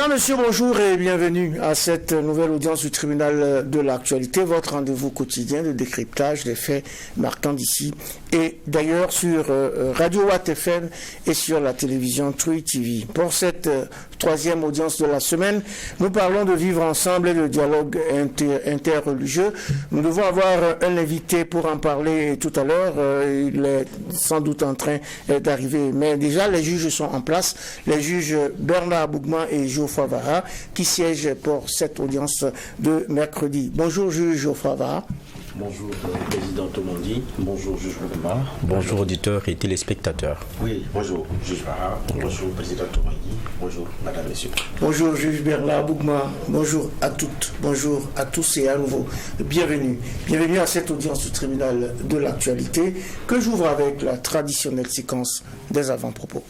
Mesdames, Messieurs, bonjour et bienvenue à cette nouvelle audience du tribunal de l'actualité, votre rendez-vous quotidien de décryptage des faits marquants d'ici et d'ailleurs sur Radio Watt FM et sur la télévision True TV. Pour cette troisième audience de la semaine, nous parlons de vivre ensemble et de dialogue interreligieux. Nous devons avoir un invité pour en parler tout à l'heure. Il est sans doute en train d'arriver. Mais déjà, les juges sont en place. Les juges Bernard Bougma et Geoffroy Vara qui siègent pour cette audience de mercredi. Bonjour, juge Geoffroy Vara. Bonjour, président Tomandi. Bonjour, juge Bougma. Bonjour, auditeurs et téléspectateurs. Oui, bonjour, juge Vara. Bonjour, président Tomandi. Bonjour, madame, messieurs. Bonjour, juge Bernard Bougma. Bonjour à toutes. Bonjour à tous et à nouveau. Bienvenue. Bienvenue à cette audience du tribunal de l'actualité que j'ouvre avec la traditionnelle séquence des avant-propos.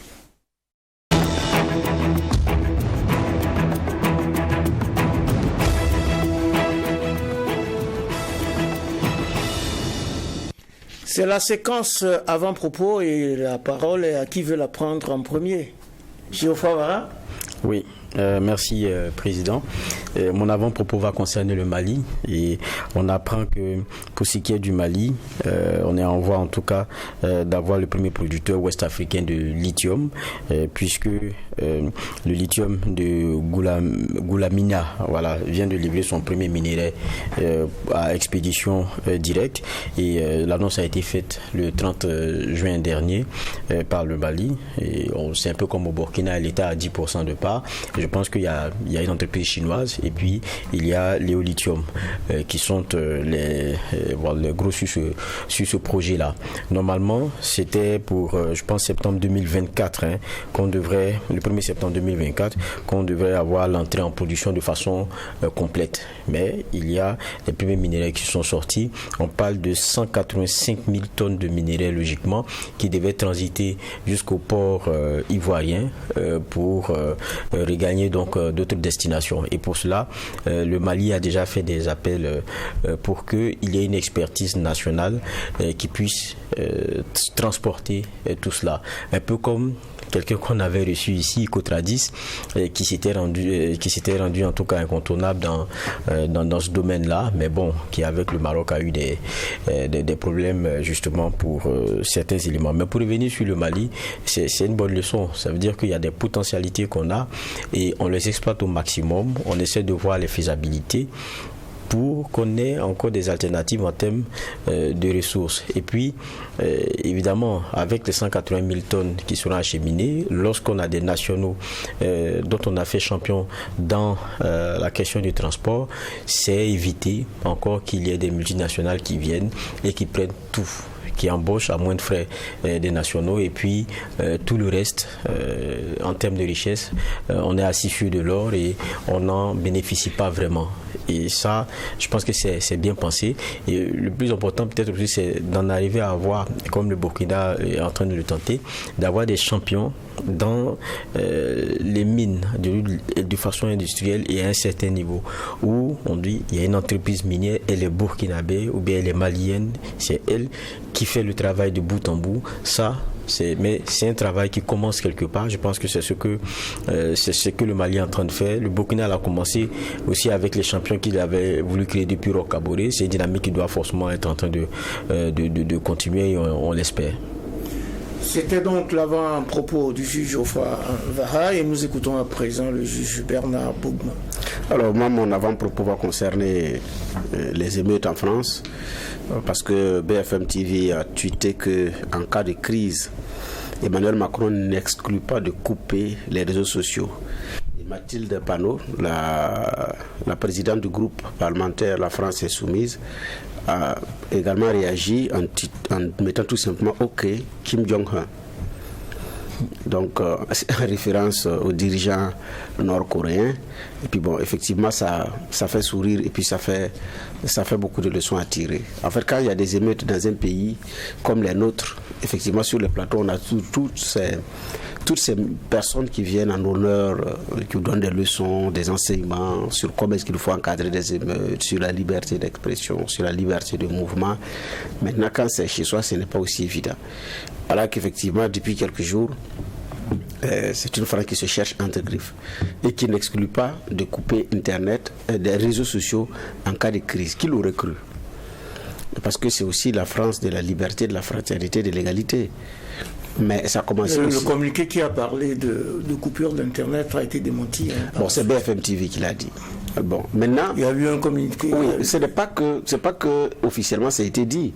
C'est la séquence avant-propos et la parole est à qui veut la prendre en premier. Geoffroy Vara. Oui. Merci, président. Mon avant-propos va concerner le Mali et on apprend que pour ce qui est du Mali, on est en voie en tout cas d'avoir le premier producteur ouest-africain de lithium puisque le lithium de Goulamina vient de livrer son premier minerai à expédition directe et l'annonce a été faite le 30 juin dernier par le Mali et c'est un peu comme au Burkina, l'État a 10% de part. Je pense qu'il y a une entreprise chinoise et puis il y a Léolithium qui sont les gros sur ce projet-là. Normalement, c'était pour, je pense, septembre 2024, le 1er septembre 2024, qu'on devrait avoir l'entrée en production de façon complète. Mais il y a les premiers minéraux qui sont sortis. On parle de 185 000 tonnes de minéraux, logiquement, qui devaient transiter jusqu'au port ivoirien pour regagner donc d'autres destinations. Et pour cela, le Mali a déjà fait des appels pour qu'il y ait une expertise nationale qui puisse transporter tout cela. Un peu comme quelqu'un qu'on avait reçu ici, Cotradis, qui s'était rendu en tout cas incontournable dans ce domaine-là, mais bon, qui avec le Maroc a eu des problèmes justement pour certains éléments. Mais pour revenir sur le Mali, c'est une bonne leçon. Ça veut dire qu'il y a des potentialités qu'on a et on les exploite au maximum. On essaie de voir les faisabilités pour qu'on ait encore des alternatives en termes de ressources. Et puis, évidemment, avec les 180 000 tonnes qui seront acheminées, lorsqu'on a des nationaux dont on a fait champion dans la question du transport, c'est éviter encore qu'il y ait des multinationales qui viennent et qui prennent tout, qui embauchent à moins de frais des nationaux et puis tout le reste en termes de richesse, on est assis sur de l'or et on n'en bénéficie pas vraiment. Et ça, je pense que c'est bien pensé. Et le plus important peut-être aussi, c'est d'en arriver à avoir, comme le Burkina est en train de le tenter, d'avoir des champions dans les mines de façon industrielle et à un certain niveau où on dit il y a une entreprise minière, elle est burkinabé ou bien elle est malienne, c'est elle qui fait le travail de bout en bout. Mais c'est un travail qui commence quelque part. Je pense que c'est ce que le Mali est en train de faire. Le Burkina l'a commencé aussi avec les champions qu'il avait voulu créer depuis Roch-Kaboré. C'est une dynamique qui doit forcément être en train de continuer et on l'espère. C'était donc l'avant-propos du juge Geoffroy Vara et nous écoutons à présent le juge Bernard Bougma. Alors moi, mon avant-propos va concerner les émeutes en France parce que BFM TV a tweeté qu'en cas de crise, Emmanuel Macron n'exclut pas de couper les réseaux sociaux. Et Mathilde Panot, la présidente du groupe parlementaire La France Insoumise, a également réagi en mettant tout simplement OK Kim Jong-un. Donc, en référence aux dirigeants nord-coréens. Et puis bon, effectivement, ça fait sourire et puis ça fait beaucoup de leçons à tirer. En fait, quand il y a des émeutes dans un pays comme les nôtres, effectivement, sur le plateau, on a toutes ces personnes qui viennent en honneur, qui donnent des leçons, des enseignements sur comment est-ce qu'il faut encadrer des émeutes, sur la liberté d'expression, sur la liberté de mouvement. Maintenant, quand c'est chez soi, ce n'est pas aussi évident. Alors qu'effectivement, depuis quelques jours, c'est une France qui se cherche entre griffes et qui n'exclut pas de couper Internet, des réseaux sociaux en cas de crise. Qui l'aurait cru? Parce que c'est aussi la France de la liberté, de la fraternité, de l'égalité. Mais ça commence aussi... Le communiqué qui a parlé de coupure d'Internet a été démenti. Bon, c'est BFM TV qui l'a dit. Bon, maintenant... Il y a eu un communiqué... Oui, ce n'est pas que officiellement ça a été dit.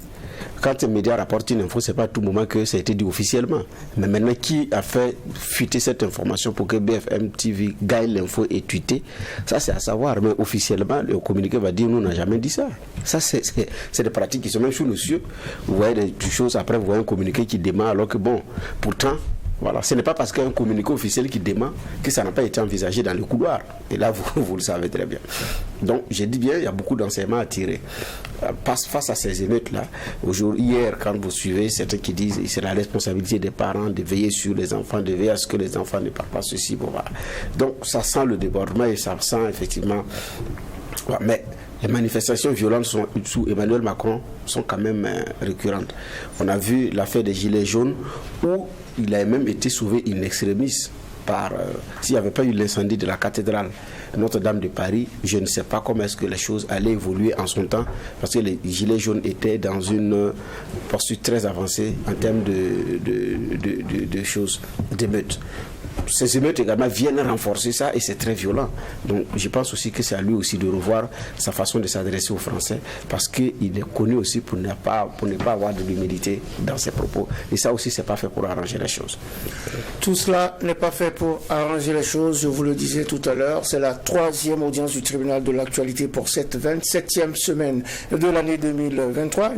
Quand un média rapporte une info, c'est pas à tout moment que ça a été dit officiellement. Mais maintenant, qui a fait fuiter cette information pour que BFM TV gagne l'info et tweeter, ça c'est à savoir. Mais officiellement, le communiqué va dire, nous n'avons jamais dit ça. Ça, c'est des pratiques qui sont même sous nos yeux. Vous voyez des choses, après vous voyez un communiqué qui démarre, alors que bon, pourtant... Voilà, ce n'est pas parce qu'il y a un communiqué officiel qui dément que ça n'a pas été envisagé dans le couloir. Et là, vous le savez très bien. Donc, je dis bien, il y a beaucoup d'enseignements à tirer. Face à ces émeutes-là, hier, quand vous suivez certains qui disent que c'est la responsabilité des parents de veiller sur les enfants, de veiller à ce que les enfants ne parlent pas ceci. Bon, voilà. Donc, ça sent le débordement et ça sent effectivement... Voilà, mais les manifestations violentes sous Emmanuel Macron sont quand même récurrentes. On a vu l'affaire des Gilets jaunes où il a même été sauvé in extremis par... s'il n'y avait pas eu l'incendie de la cathédrale Notre-Dame de Paris, je ne sais pas comment est-ce que les choses allaient évoluer en son temps, parce que les Gilets jaunes étaient dans une poursuite très avancée en termes de choses, d'émeutes. Ces émeutes également viennent renforcer ça et c'est très violent. Donc je pense aussi que c'est à lui aussi de revoir sa façon de s'adresser aux Français, parce qu'il est connu aussi pour ne pas avoir de l'humilité dans ses propos. Et ça aussi, c'est pas fait pour arranger les choses. Tout cela n'est pas fait pour arranger les choses. Je vous le disais tout à l'heure, c'est la 3e audience du tribunal de l'actualité pour cette 27e semaine de l'année 2023.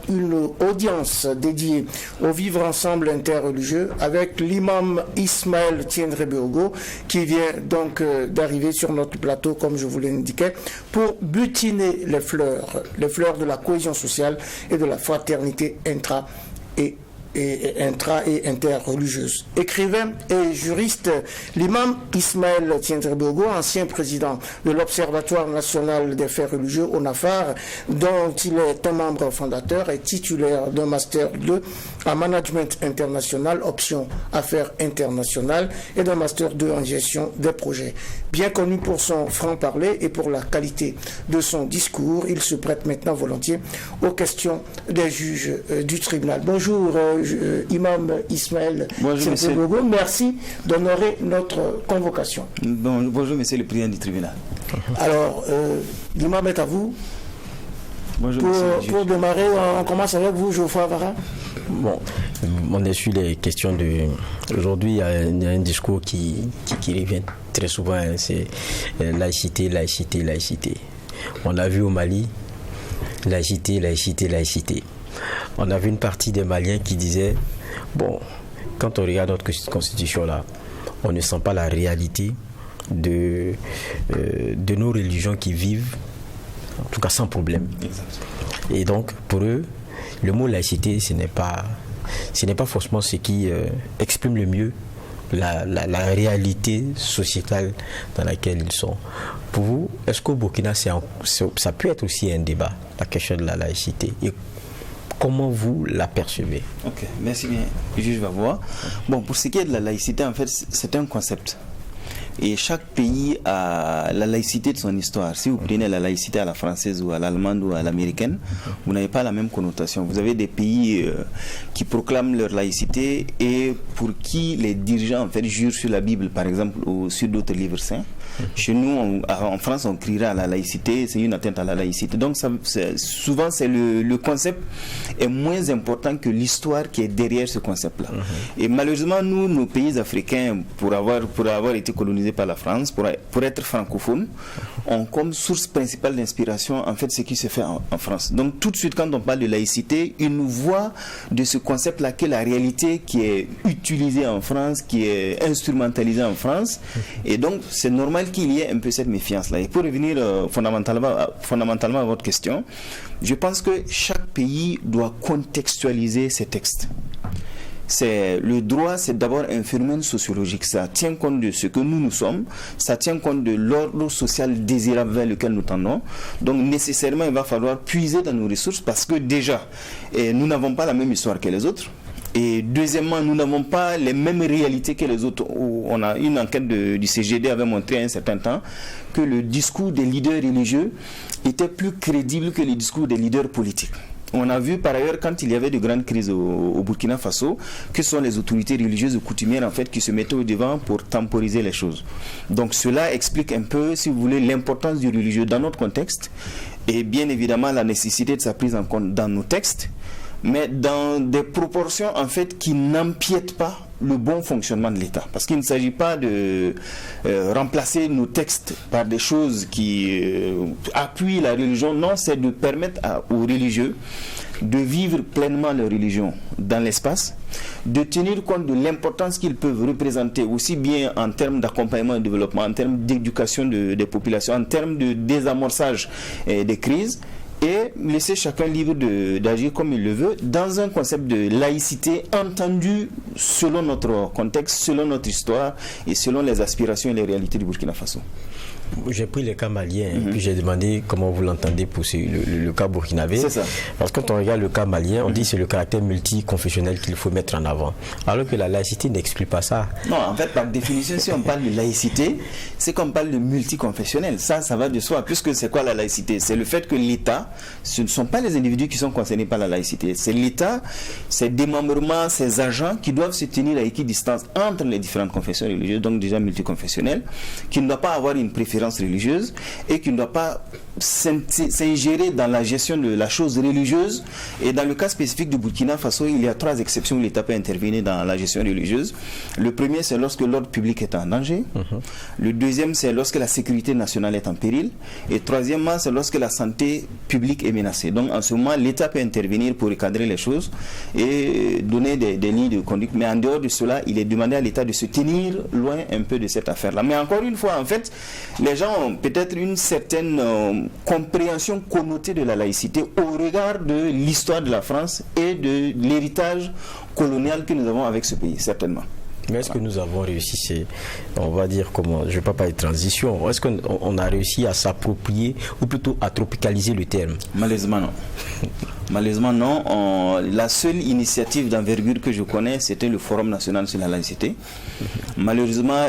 Une audience dédiée au vivre ensemble interreligieux avec l'imam Ismaël Tiendré-Beogo qui vient donc d'arriver sur notre plateau, comme je vous l'indiquais, pour butiner les fleurs de la cohésion sociale et de la fraternité intra et interreligieuse. Écrivain et juriste, l'imam Ismaël Tiendré-Beogo, ancien président de l'Observatoire national des faits religieux ONAFAR, dont il est un membre fondateur et titulaire d'un master 2 en management international, option affaires internationales, et d'un master 2 en gestion des projets. Bien connu pour son franc-parler et pour la qualité de son discours, il se prête maintenant volontiers aux questions des juges du tribunal. Bonjour, imam Ismaël Tiendré-Beogo, merci d'honorer notre convocation. Bonjour, monsieur le président du tribunal. Alors, l'imam est à vous. Bonjour, pour démarrer, on commence avec vous, Geoffroy Avara. Bon, on est sur les questions de... Aujourd'hui, il y a un discours qui revient très souvent, hein, c'est laïcité, laïcité, laïcité. On l'a vu au Mali, laïcité, laïcité, laïcité. On a vu une partie des Maliens qui disaient, bon, quand on regarde notre constitution là, on ne sent pas la réalité de nos religions qui vivent, en tout cas sans problème. Et donc, pour eux, le mot laïcité, ce n'est pas forcément ce qui exprime le mieux la réalité sociétale dans laquelle ils sont. Pour vous, est-ce qu'au Burkina, ça peut être aussi un débat, la question de la laïcité? Et comment vous l'apercevez? Ok, merci bien. Juge va voir. Bon, pour ce qui est de la laïcité, en fait, c'est un concept. Et chaque pays a la laïcité de son histoire. Si vous prenez la laïcité à la française ou à l'allemande ou à l'américaine, vous n'avez pas la même connotation. Vous avez des pays qui proclament leur laïcité et pour qui les dirigeants en fait jurent sur la Bible, par exemple, ou sur d'autres livres saints. Chez nous, en France, on criera à la laïcité, c'est une atteinte à la laïcité. Donc, souvent, c'est le concept est moins important que l'histoire qui est derrière ce concept-là. Et malheureusement, nous, nos pays africains, pour avoir été colonisés par la France, pour être francophones, ont comme source principale d'inspiration, en fait, ce qui se fait en France. Donc, tout de suite, quand on parle de laïcité, ils nous voient de ce concept-là que la réalité qui est utilisée en France, qui est instrumentalisée en France. Et donc, c'est normal qu'il y ait un peu cette méfiance-là. Et pour revenir fondamentalement à votre question, je pense que chaque pays doit contextualiser ses textes. Le droit, c'est d'abord un phénomène sociologique. Ça tient compte de ce que nous sommes, ça tient compte de l'ordre social désirable vers lequel nous tendons. Donc nécessairement, il va falloir puiser dans nos ressources parce que déjà, nous n'avons pas la même histoire que les autres. Et deuxièmement, nous n'avons pas les mêmes réalités que les autres. On a une enquête du CGD avait montré à un certain temps que le discours des leaders religieux était plus crédible que le discours des leaders politiques. On a vu par ailleurs, quand il y avait de grandes crises au Burkina Faso, que ce sont les autorités religieuses ou coutumières en fait qui se mettaient au devant pour temporiser les choses. Donc cela explique un peu, si vous voulez, l'importance du religieux dans notre contexte et bien évidemment la nécessité de sa prise en compte dans nos textes, mais dans des proportions en fait qui n'empiètent pas le bon fonctionnement de l'État. Parce qu'il ne s'agit pas de remplacer nos textes par des choses qui appuient la religion. Non, c'est de permettre aux religieux de vivre pleinement leur religion dans l'espace, de tenir compte de l'importance qu'ils peuvent représenter aussi bien en termes d'accompagnement et de développement, en termes d'éducation des populations, en termes de désamorçage des crises, et laisser chacun libre d'agir comme il le veut dans un concept de laïcité entendu selon notre contexte, selon notre histoire et selon les aspirations et les réalités du Burkina Faso. J'ai pris le cas malien, puis j'ai demandé comment vous l'entendez pour le cas burkinabé. C'est ça. Parce que quand on regarde le cas malien, on dit que c'est le caractère multiconfessionnel qu'il faut mettre en avant. Alors que la laïcité n'exclut pas ça. Non, en fait, par définition, si on parle de laïcité, c'est qu'on parle de multiconfessionnel. Ça va de soi. Puisque c'est quoi la laïcité? C'est le fait que l'État, ce ne sont pas les individus qui sont concernés par la laïcité. C'est l'État, ses démembrements, ses agents qui doivent se tenir à équidistance entre les différentes confessions religieuses, donc déjà multiconfessionnelles, qui ne doit pas avoir une préférence religieuse et qui ne doit pas s'ingérer dans la gestion de la chose religieuse. Et dans le cas spécifique du Burkina Faso, il y a 3 exceptions où l'État peut intervenir dans la gestion religieuse. Le premier, c'est lorsque l'ordre public est en danger. Le deuxième, c'est lorsque la sécurité nationale est en péril. Et troisièmement, c'est lorsque la santé publique est menacée. Donc en ce moment, l'État peut intervenir pour recadrer les choses et donner des lignes de conduite. Mais en dehors de cela, il est demandé à l'État de se tenir loin un peu de cette affaire-là. Mais encore une fois, en fait, les gens ont peut-être une certaine compréhension connotée de la laïcité au regard de l'histoire de la France et de l'héritage colonial que nous avons avec ce pays, certainement. Mais est-ce que nous avons réussi, on va dire comment, je ne vais pas parler de transition, est-ce qu'on a réussi à s'approprier ou plutôt à tropicaliser le terme? Malheureusement non. Malheureusement non. La seule initiative d'envergure que je connais, c'était le Forum national sur la laïcité. Malheureusement,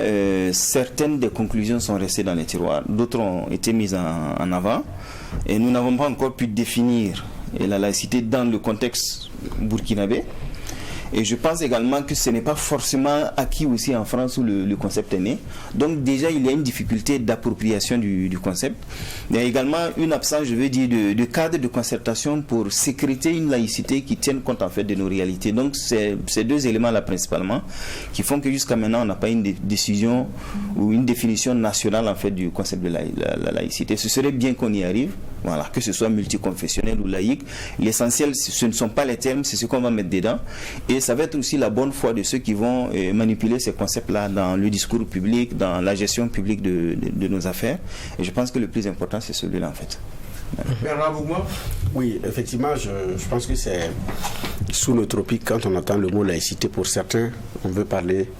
certaines des conclusions sont restées dans les tiroirs, d'autres ont été mises en avant et nous n'avons pas encore pu définir la laïcité dans le contexte burkinabé. Et je pense également que ce n'est pas forcément acquis aussi en France où le concept est né. Donc déjà, il y a une difficulté d'appropriation du concept. Il y a également une absence, je veux dire, de cadre de concertation pour sécréter une laïcité qui tienne compte en fait de nos réalités. Donc c'est ces 2 éléments-là principalement qui font que jusqu'à maintenant, on n'a pas une décision ou une définition nationale en fait du concept de la laïcité. Ce serait bien qu'on y arrive. Voilà, que ce soit multiconfessionnel ou laïque. L'essentiel, ce ne sont pas les termes, c'est ce qu'on va mettre dedans. Et ça va être aussi la bonne foi de ceux qui vont manipuler ces concepts-là dans le discours public, dans la gestion publique de nos affaires. Et je pense que le plus important, c'est celui-là, en fait. Bernard Bougma? Oui, effectivement, je pense que c'est sous le tropique, quand on entend le mot laïcité, pour certains, on veut parler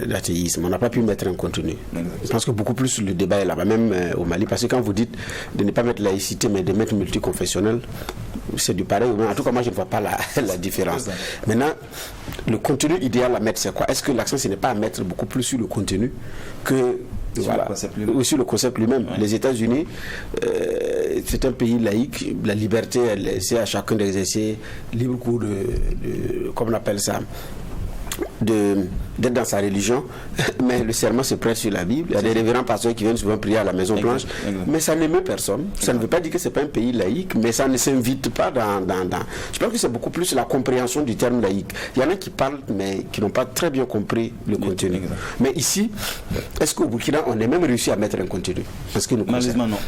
d'athéisme. On n'a pas pu mettre un contenu. Je pense que beaucoup plus le débat est là-bas, même au Mali, parce que quand vous dites de ne pas mettre laïcité, mais de mettre multiconfessionnel, c'est du pareil. En tout cas, moi, je ne vois pas la différence. Maintenant, le contenu idéal à mettre, c'est quoi? Est-ce que l'accent, ce n'est pas à mettre beaucoup plus sur le contenu que sur le concept lui-même? Ouais. Les États-Unis, c'est un pays laïque. La liberté, c'est à chacun d'exercer libre cours comme on appelle ça, d'être dans sa religion, mais le serment se prête sur la Bible. Il y a des révérends pasteurs qui viennent souvent prier à la Maison Blanche, mais ça n'émeut personne. Ça ne veut pas dire que c'est pas un pays laïque, mais ça ne s'invite pas dans. Je pense que c'est beaucoup plus la compréhension du terme laïque. Il y en a qui parlent, mais qui n'ont pas très bien compris le contenu. Mais ici, est-ce qu'au Burkina, on a même réussi à mettre un contenu? Parce que malheureusement, non.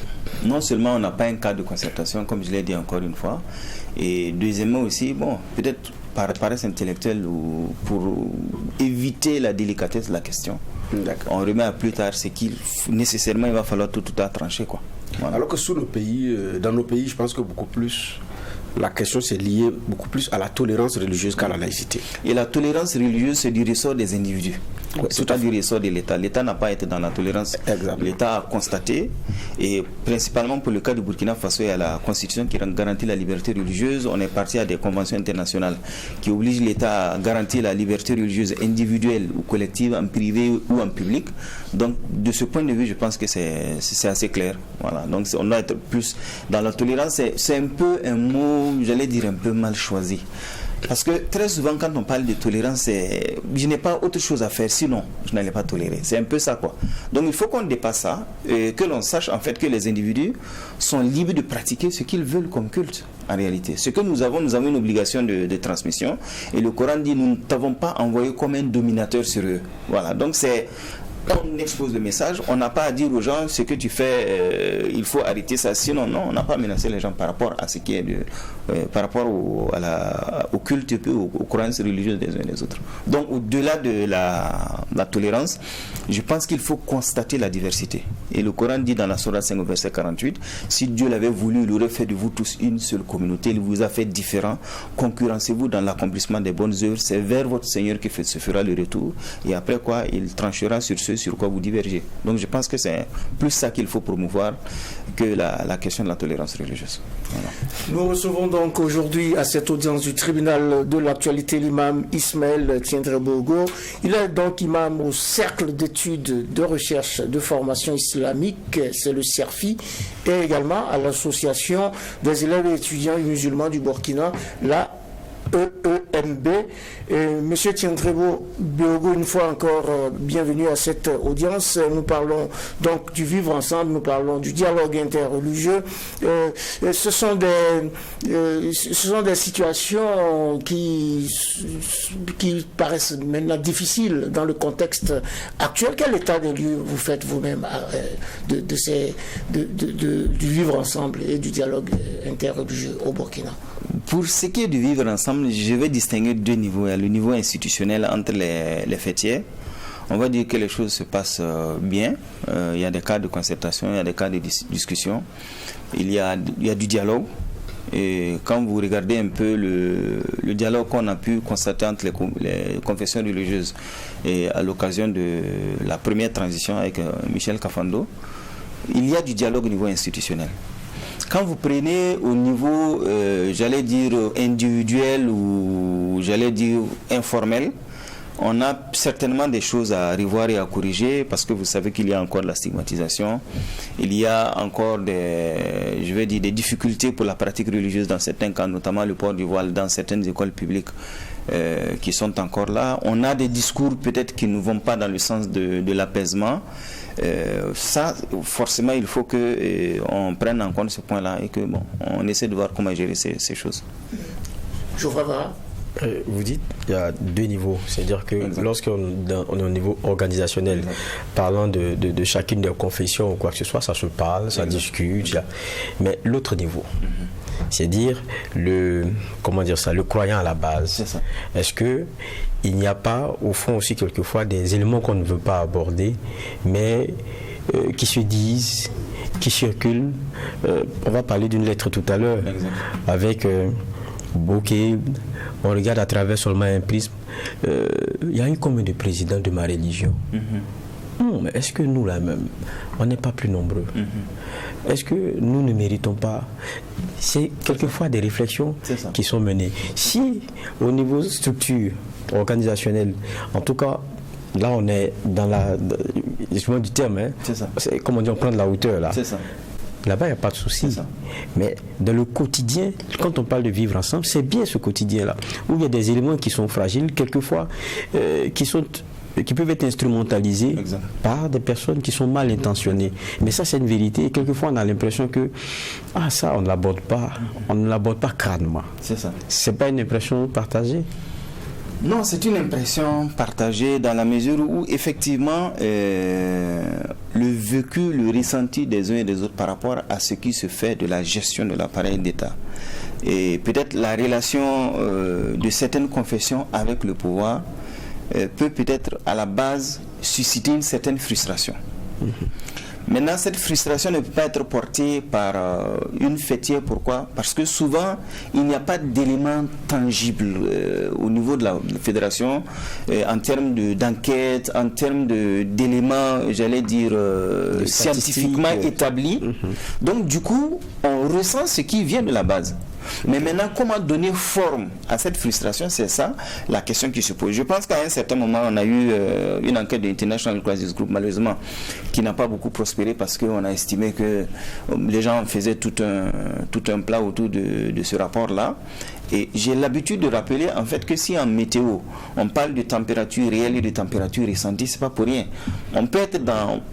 Non seulement on n'a pas un cadre de concertation, comme je l'ai dit encore une fois, et deuxièmement aussi, bon, peut-être par paresse intellectuelle ou pour éviter la délicatesse de la question, on remet à plus tard ce qu'il nécessairement il va falloir tout à trancher, quoi. Voilà. Alors que sous nos pays, dans nos pays, je pense que beaucoup plus la question c'est lié beaucoup plus à la tolérance religieuse qu'à la laïcité. Et la tolérance religieuse, c'est du ressort des individus. Ouais, C'est pas du ressort de l'État. L'État n'a pas été dans la tolérance. Exactement. L'État a constaté, et principalement pour le cas du Burkina Faso, il y a la Constitution qui garantit la liberté religieuse. On est parti à des conventions internationales qui obligent l'État à garantir la liberté religieuse individuelle ou collective, en privé ou en public. Donc, de ce point de vue, je pense que c'est assez clair. Voilà. Donc, on doit être plus dans la tolérance. C'est un peu un mot, j'allais dire, un peu mal choisi. Parce que très souvent, quand on parle de tolérance, je n'ai pas autre chose à faire, sinon je n'allais pas tolérer. C'est un peu ça, quoi. Donc il faut qu'on dépasse ça, et que l'on sache en fait que les individus sont libres de pratiquer ce qu'ils veulent comme culte, en réalité. Ce que nous avons une obligation de transmission, et le Coran dit, nous ne t'avons pas envoyé comme un dominateur sur eux. Voilà, donc c'est... On expose le message, on n'a pas à dire aux gens ce que tu fais, il faut arrêter ça. Sinon, non, on n'a pas à menacer les gens par rapport à ce qui est par rapport au culte et aux croyances religieuses des uns et des autres. Donc, au-delà de la tolérance, je pense qu'il faut constater la diversité. Et le Coran dit dans la Sourate 5, verset 48, si Dieu l'avait voulu, il aurait fait de vous tous une seule communauté, il vous a fait différents, concurrencez-vous dans l'accomplissement des bonnes œuvres, c'est vers votre Seigneur que se fera le retour, et après quoi, il tranchera sur ceux sur quoi vous divergez. Donc je pense que c'est plus ça qu'il faut promouvoir que la question de la tolérance religieuse. Voilà. Nous recevons donc aujourd'hui à cette audience du tribunal de l'actualité l'imam Ismaël Tiendrebogo. Il est donc imam au cercle d'études de recherche de formation islamique, c'est le CERFI, et également à l'association des élèves et étudiants musulmans du Burkina, la EEMB. Monsieur Tiendrebogo, une fois encore, bienvenue à cette audience. Nous parlons donc du vivre ensemble, nous parlons du dialogue interreligieux. Ce sont des situations qui paraissent maintenant difficiles dans le contexte actuel. Quel état des lieux vous faites vous-même du vivre ensemble et du dialogue interreligieux au Burkina? Pour ce qui est du vivre ensemble, je vais distinguer deux niveaux. Il y a le niveau institutionnel entre les fêtiers. On va dire que les choses se passent bien. Il y a des cas de concertation, il y a des cas de discussion. Il y a du dialogue. Et quand vous regardez un peu le dialogue qu'on a pu constater entre les confessions religieuses et à l'occasion de la première transition avec Michel Kafando, il y a du dialogue au niveau institutionnel. Quand vous prenez au niveau, j'allais dire individuel ou j'allais dire informel, on a certainement des choses à revoir et à corriger parce que vous savez qu'il y a encore de la stigmatisation, il y a encore des difficultés pour la pratique religieuse dans certains cas, notamment le port du voile dans certaines écoles publiques qui sont encore là. On a des discours peut-être qui ne vont pas dans le sens de l'apaisement. Ça, forcément, il faut qu'on prenne en compte ce point-là et que on essaie de voir comment gérer ces choses. Vous dites il y a deux niveaux, c'est-à-dire que lorsqu'on est au niveau organisationnel, parlant de chacune des confessions ou quoi que ce soit, ça se parle, ça discute, mais l'autre niveau, c'est-à-dire le croyant à la base. Est-ce que il n'y a pas au fond aussi quelquefois des éléments qu'on ne veut pas aborder, mais qui se disent, qui circulent? On va parler d'une lettre tout à l'heure avec Bokeh. On regarde à travers seulement un prisme. Il y a eu combien de présidents de ma religion? Mais est-ce que nous là même, on n'est pas plus nombreux? Est-ce que nous ne méritons pas? C'est quelquefois des réflexions qui sont menées. Si au niveau structure organisationnelle, en tout cas, là on est dans excusez-moi du terme, c'est comme on dit, on prend de la hauteur là. Là-bas, il n'y a pas de souci. Mais dans le quotidien, quand on parle de vivre ensemble, c'est bien ce quotidien-là, où il y a des éléments qui sont fragiles, quelquefois, qui peuvent être instrumentalisés par des personnes qui sont mal intentionnées. Mais ça, c'est une vérité. Et quelquefois, on a l'impression que ça, on ne l'aborde pas crânement. C'est ça. C'est pas une impression partagée? Non, c'est une impression partagée dans la mesure où effectivement le vécu, le ressenti des uns et des autres par rapport à ce qui se fait de la gestion de l'appareil d'État et peut-être la relation de certaines confessions avec le pouvoir peut peut-être à la base susciter une certaine frustration. Maintenant, cette frustration ne peut pas être portée par une fêtière. Pourquoi? Parce que souvent, il n'y a pas d'éléments tangibles au niveau de la fédération en termes d'enquête, en termes d'éléments, j'allais dire, scientifiquement établis. Donc, du coup, on ressent ce qui vient de la base. Mais maintenant, comment donner forme à cette frustration? C'est ça la question qui se pose. Je pense qu'à un certain moment, on a eu une enquête de International Crisis Group, malheureusement, qui n'a pas beaucoup prospéré parce qu'on a estimé que les gens faisaient tout un plat autour de ce rapport-là. Et j'ai l'habitude de rappeler en fait que si en météo, on parle de température réelle et de température ressentie, c'est pas pour rien. On peut être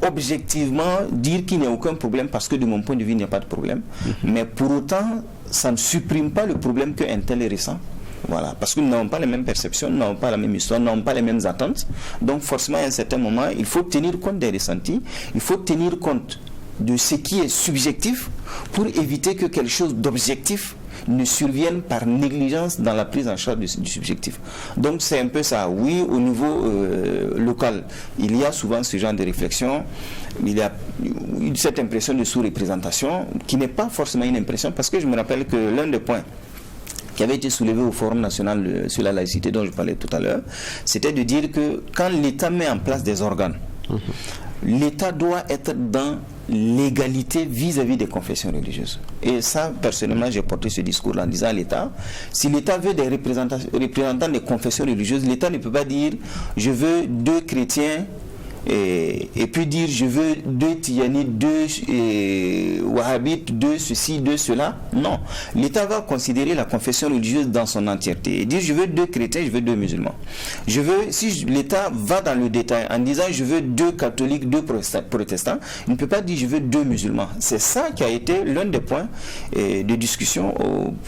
objectivement dire qu'il n'y a aucun problème parce que de mon point de vue, il n'y a pas de problème. Mais pour autant, ça ne supprime pas le problème qu'un tel ressent. Voilà, parce que nous n'avons pas les mêmes perceptions, nous n'avons pas la même histoire, nous n'avons pas les mêmes attentes. Donc forcément, à un certain moment, il faut tenir compte des ressentis, il faut tenir compte de ce qui est subjectif pour éviter que quelque chose d'objectif ne survienne par négligence dans la prise en charge du subjectif. Donc c'est un peu ça. Oui, au niveau local, il y a souvent ce genre de réflexion. Il y a cette impression de sous-représentation qui n'est pas forcément une impression, parce que je me rappelle que l'un des points qui avait été soulevé au Forum national sur la laïcité dont je parlais tout à l'heure, c'était de dire que quand l'État met en place des organes, l'État doit être dans l'égalité vis-à-vis des confessions religieuses. Et ça, personnellement, j'ai porté ce discours en disant à l'État, si l'État veut des représentants des confessions religieuses, l'État ne peut pas dire je veux 2 chrétiens et puis dire je veux 2 Tijanites, 2 Wahhabites, 2 ceci, 2 cela. Non. L'État va considérer la confession religieuse dans son entièreté et dire je veux 2 chrétiens, je veux 2 musulmans. Si l'État va dans le détail en disant je veux 2 catholiques, 2 protestants, il ne peut pas dire je veux 2 musulmans. C'est ça qui a été l'un des points de discussion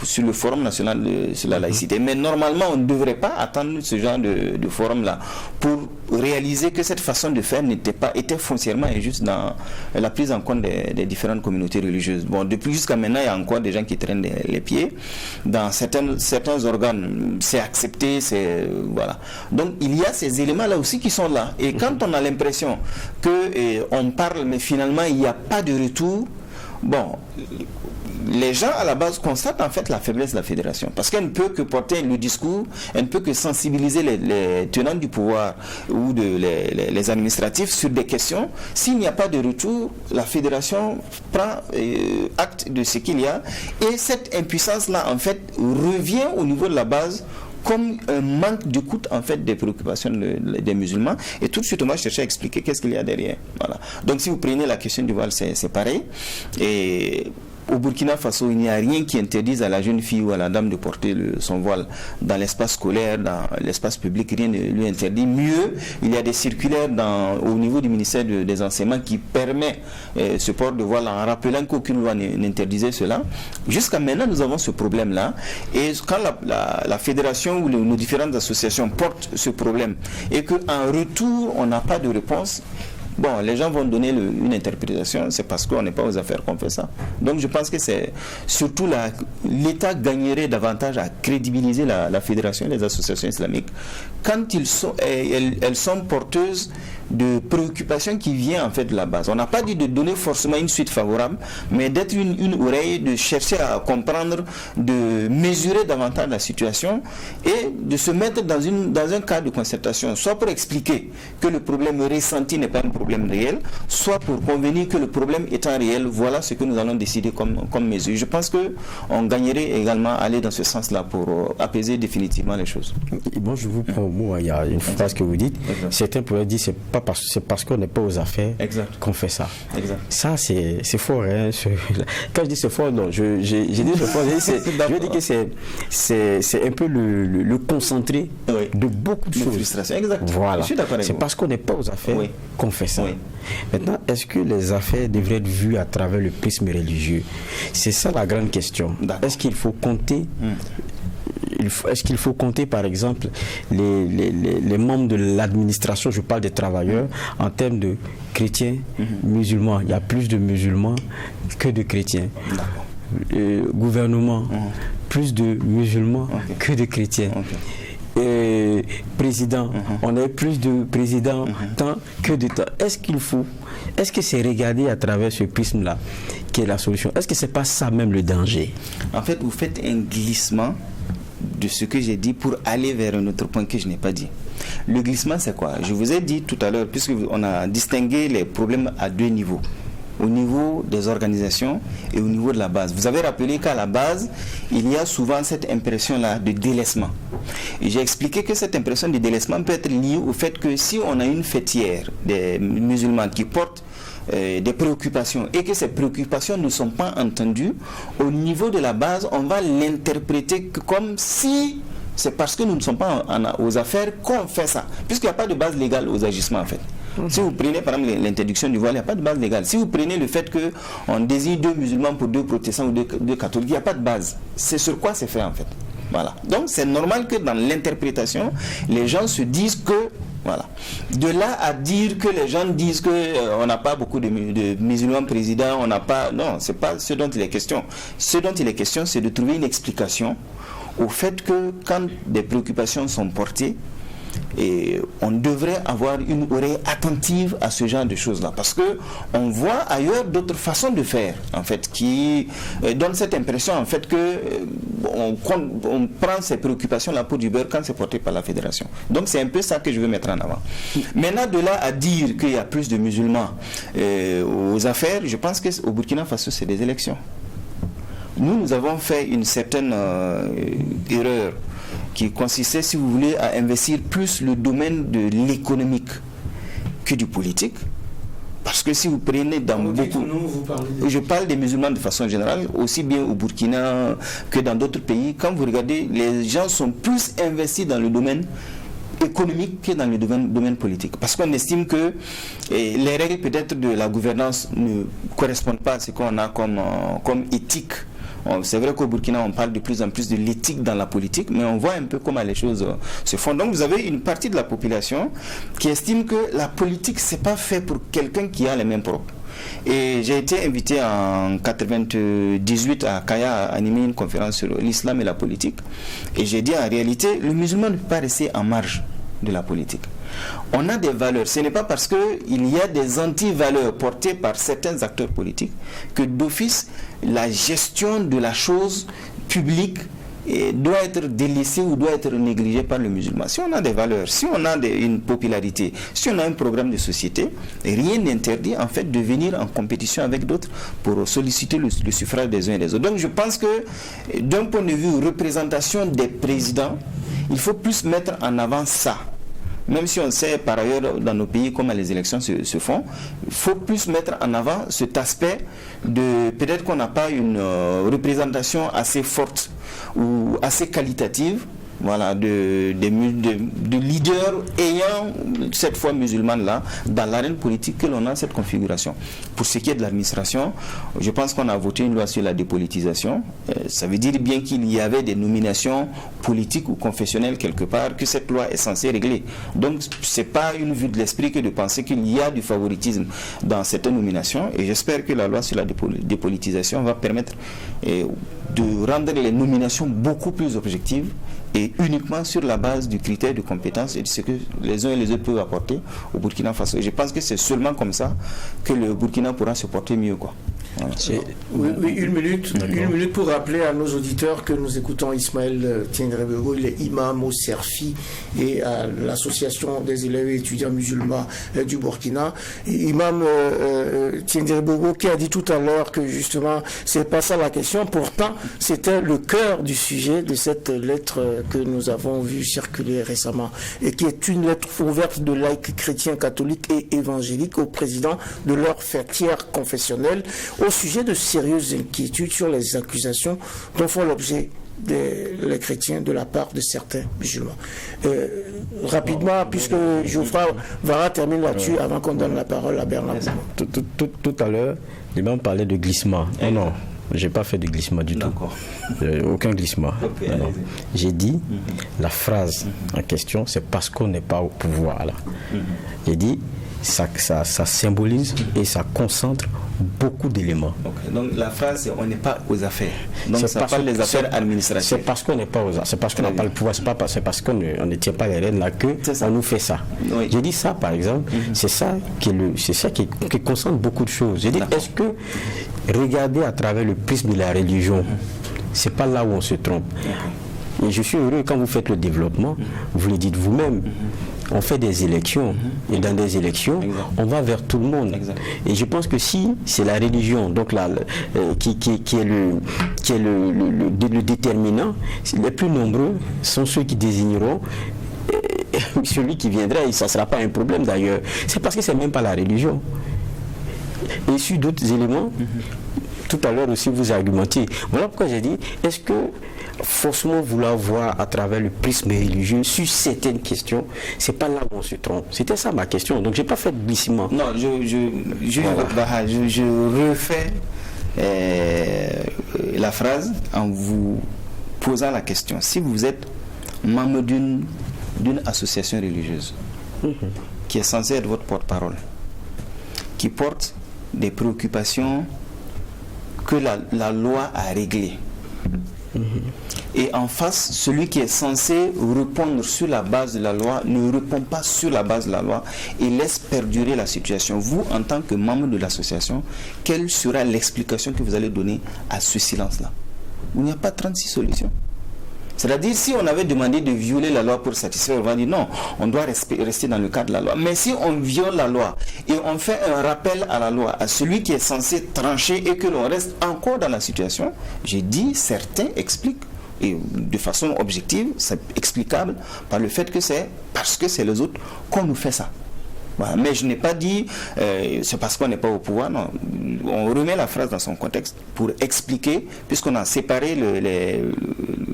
sur le Forum national sur la laïcité. Mais normalement, on ne devrait pas attendre ce genre de forum-là pour réaliser que cette façon de faire était foncièrement injuste dans la prise en compte des différentes communautés religieuses. Bon, depuis jusqu'à maintenant, il y a encore des gens qui traînent les pieds. Dans certains organes, c'est accepté, voilà. Donc, il y a ces éléments-là aussi qui sont là. Et quand on a l'impression qu'on parle, mais finalement, il n'y a pas de retour, bon, les gens à la base constatent en fait la faiblesse de la fédération, parce qu'elle ne peut que porter le discours, elle ne peut que sensibiliser les tenants du pouvoir ou les administratifs sur des questions. S'il n'y a pas de retour, la fédération prend acte de ce qu'il y a, et cette impuissance-là en fait revient au niveau de la base comme un manque d'écoute en fait des préoccupations des musulmans. Et tout de suite on va chercher à expliquer qu'est-ce qu'il y a derrière. Voilà. Donc si vous prenez la question du voile, c'est pareil. Et au Burkina Faso, il n'y a rien qui interdise à la jeune fille ou à la dame de porter son voile dans l'espace scolaire, dans l'espace public, rien ne lui interdit. Mieux, il y a des circulaires au niveau du ministère des Enseignements qui permet ce port de voile en rappelant qu'aucune loi n'interdisait cela. Jusqu'à maintenant, nous avons ce problème-là. Et quand la fédération ou nos différentes associations portent ce problème et qu'en retour, on n'a pas de réponse, bon, les gens vont donner une interprétation, c'est parce qu'on n'est pas aux affaires qu'on fait ça. Donc je pense que c'est surtout l'État gagnerait davantage à crédibiliser la fédération et les associations islamiques quand elles sont porteuses de préoccupations qui viennent en fait de la base. On n'a pas dit de donner forcément une suite favorable, mais d'être une oreille, de chercher à comprendre, de mesurer davantage la situation et de se mettre dans un cadre de concertation, soit pour expliquer que le problème ressenti n'est pas un problème réel, soit pour convenir que le problème étant réel, voilà ce que nous allons décider comme mesure. Je pense qu'on gagnerait également à aller dans ce sens-là pour apaiser définitivement les choses. Bon, je vous prends au mot, il y a une phrase que vous dites, certains pourraient dire c'est parce qu'on n'est pas aux affaires qu'on fait ça. Exact. Ça, c'est fort. Hein, quand je dis c'est fort, non, j'ai dit c'est fort, je veux dire que c'est un peu le concentré de beaucoup de choses. Exact. Voilà. C'est parce qu'on n'est pas aux affaires qu'on fait ça. Oui. Maintenant, est-ce que les affaires devraient être vues à travers le prisme religieux? C'est ça la grande question. Est-ce qu'il faut compter Est-ce qu'il faut compter, par exemple, les membres de l'administration, je parle des travailleurs, en termes de chrétiens, musulmans? Il y a plus de musulmans que de chrétiens. Gouvernement, plus de musulmans que de chrétiens. présidents, on a plus de présidents tant que de temps. Est-ce que c'est regarder à travers ce prisme-là qui est la solution? Est-ce que c'est pas ça même le danger? En fait, vous faites un glissement de ce que j'ai dit pour aller vers un autre point que je n'ai pas dit. Le glissement, c'est quoi? Je vous ai dit tout à l'heure, puisqu'on a distingué les problèmes à deux niveaux. Au niveau des organisations et au niveau de la base. Vous avez rappelé qu'à la base, il y a souvent cette impression-là de délaissement. Et j'ai expliqué que cette impression de délaissement peut être liée au fait que si on a une fêtière des musulmans qui portent des préoccupations et que ces préoccupations ne sont pas entendues, au niveau de la base, on va l'interpréter comme si c'est parce que nous ne sommes pas aux affaires qu'on fait ça, puisqu'il n'y a pas de base légale aux agissements en fait. Si vous prenez par exemple l'interdiction du voile, il n'y a pas de base légale. Si vous prenez le fait qu'on désigne 2 musulmans pour 2 protestants ou 2 catholiques, il n'y a pas de base. C'est sur quoi c'est fait en fait. Voilà. Donc c'est normal que dans l'interprétation, les gens se disent que voilà. De là à dire que les gens disent que on n'a pas beaucoup de musulmans présidents, on n'a pas. Non, c'est pas ce dont il est question. Ce dont il est question, c'est de trouver une explication au fait que quand des préoccupations sont portées, et on devrait avoir une oreille attentive à ce genre de choses-là, parce que on voit ailleurs d'autres façons de faire, en fait, qui donnent cette impression, en fait, que on prend ces préoccupations-là pour du beurre quand c'est porté par la fédération. Donc c'est un peu ça que je veux mettre en avant. Maintenant, de là à dire qu'il y a plus de musulmans aux affaires, je pense qu'au Burkina Faso, c'est des élections. Nous avons fait une certaine erreur qui consistait, si vous voulez, à investir plus le domaine de l'économique que du politique. Parce que si vous prenez dans beaucoup... Je parle des musulmans de façon générale, aussi bien au Burkina que dans d'autres pays. Quand vous regardez, les gens sont plus investis dans le domaine économique que dans le domaine politique. Parce qu'on estime que les règles peut-être de la gouvernance ne correspondent pas à ce qu'on a comme éthique. C'est vrai qu'au Burkina, on parle de plus en plus de l'éthique dans la politique, mais on voit un peu comment les choses se font. Donc vous avez une partie de la population qui estime que la politique, c'est pas fait pour quelqu'un qui a les mains propres. Et j'ai été invité en 98 à Kaya à animer une conférence sur l'islam et la politique. Et j'ai dit en réalité, le musulman ne peut pas rester en marge de la politique. On a des valeurs. Ce n'est pas parce qu'il y a des anti-valeurs portées par certains acteurs politiques que d'office, la gestion de la chose publique doit être délaissée ou doit être négligée par le musulman. Si on a des valeurs, si on a une popularité, si on a un programme de société, rien n'interdit en fait de venir en compétition avec d'autres pour solliciter le suffrage des uns et des autres. Donc je pense que d'un point de vue représentation des présidents, il faut plus mettre en avant ça. Même si on sait par ailleurs dans nos pays comment les élections se font, il faut plus mettre en avant cet aspect de peut-être qu'on n'a pas une représentation assez forte ou assez qualitative, voilà, de leaders ayant cette foi musulmane là dans l'arène politique que l'on a cette configuration. Pour ce qui est de l'administration, je pense qu'on a voté une loi sur la dépolitisation. Ça veut dire bien qu'il y avait des nominations politiques ou confessionnelles quelque part que cette loi est censée régler. Donc c'est pas une vue de l'esprit que de penser qu'il y a du favoritisme dans certaines nominations, et j'espère que la loi sur la dépolitisation va permettre de rendre les nominations beaucoup plus objectives et uniquement sur la base du critère de compétence et de ce que les uns et les autres peuvent apporter au Burkina Faso. Et je pense que c'est seulement comme ça que le Burkina pourra se porter mieux, quoi. Voilà. Oui, une minute pour rappeler à nos auditeurs que nous écoutons Ismaël Tiendrebego, il est imam au CERFI et à l'association des élèves et étudiants musulmans du Burkina. Imam Tiendrebego qui a dit tout à l'heure que justement c'est pas ça la question, pourtant c'était le cœur du sujet de cette lettre que nous avons vu circuler récemment et qui est une lettre ouverte de laïcs chrétiens, catholiques et évangéliques au président de leur fêtière confessionnelle au sujet de sérieuses inquiétudes sur les accusations dont font l'objet les chrétiens de la part de certains musulmans. Rapidement, puisque Geoffroy Vara termine là-dessus avant qu'on donne la parole à Bernard. Tout à l'heure, l'imam parlait de glissement. Non, j'ai pas fait de glissement du tout. Aucun glissement. Okay, j'ai dit la phrase en question, c'est parce qu'on n'est pas au pouvoir là. J'ai dit ça symbolise et ça concentre beaucoup d'éléments. Okay. Donc la phrase c'est on n'est pas aux affaires. Donc ça parle des affaires administratives. C'est parce qu'on n'est pas aux affaires, c'est parce qu'on n'a pas le pouvoir, c'est parce qu'on ne tient pas les rênes là que on nous fait ça. Oui. J'ai dit ça par exemple, c'est ça qui concentre beaucoup de choses. J'ai dit est-ce que regarder à travers le prisme de la religion, c'est pas là où on se trompe. Et je suis heureux quand vous faites le développement, vous le dites vous-même. On fait des élections et dans des élections, on va vers tout le monde. Et je pense que si c'est la religion, donc là, qui est le déterminant, les plus nombreux sont ceux qui désigneront celui qui viendra, et ça ne sera pas un problème d'ailleurs. C'est parce que c'est même pas la religion. Et sur d'autres éléments, tout à l'heure aussi vous argumentiez. Voilà pourquoi j'ai dit, est-ce que forcément vouloir voir à travers le prisme religieux sur certaines questions, c'est pas là où on se trompe. C'était ça ma question. Donc j'ai pas fait de glissement. Non, je refais la phrase en vous posant la question. Si vous êtes membre d'une association religieuse qui est censée être votre porte-parole, qui porte des préoccupations que la loi a réglées, et en face, celui qui est censé répondre sur la base de la loi ne répond pas sur la base de la loi et laisse perdurer la situation. Vous, en tant que membre de l'association, quelle sera l'explication que vous allez donner à ce silence-là? Il n'y a pas 36 solutions. C'est-à-dire, si on avait demandé de violer la loi pour satisfaire, on va dire non, on doit rester dans le cadre de la loi. Mais si on viole la loi et on fait un rappel à la loi, à celui qui est censé trancher et que l'on reste encore dans la situation, j'ai dit, certains expliquent, et de façon objective, c'est explicable par le fait que c'est parce que c'est les autres qu'on nous fait ça. Voilà. Mais je n'ai pas dit c'est parce qu'on n'est pas au pouvoir, non. On remet la phrase dans son contexte pour expliquer, puisqu'on a séparé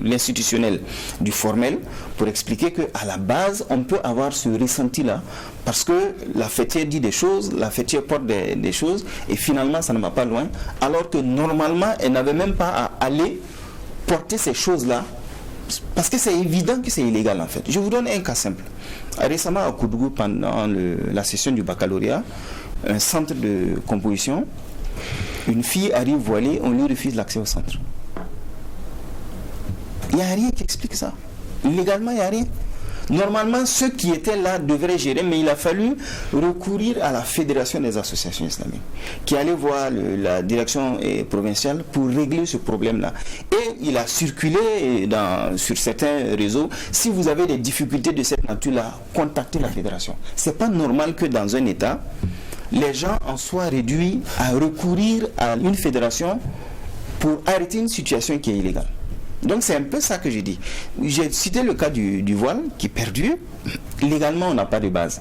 l'institutionnel du formel, pour expliquer qu'à la base, on peut avoir ce ressenti-là, parce que la fêtière dit des choses, la fêtière porte des choses, et finalement, ça ne va pas loin, alors que normalement, elle n'avait même pas à aller porter ces choses-là, parce que c'est évident que c'est illégal en fait. Je vous donne un cas simple. Récemment à Koudougou, pendant la session du baccalauréat, un centre de composition, une fille arrive voilée, on lui refuse l'accès au centre. Il n'y a rien qui explique ça. Légalement, il n'y a rien. Normalement, ceux qui étaient là devraient gérer, mais il a fallu recourir à la Fédération des associations islamiques, qui allait voir la direction provinciale pour régler ce problème-là. Et il a circulé sur certains réseaux. Si vous avez des difficultés de cette nature-là, contactez la Fédération. Ce n'est pas normal que dans un État, les gens en soient réduits à recourir à une fédération pour arrêter une situation qui est illégale. Donc c'est un peu ça que j'ai dit. J'ai cité le cas du voile qui perdure. Légalement, on n'a pas de base.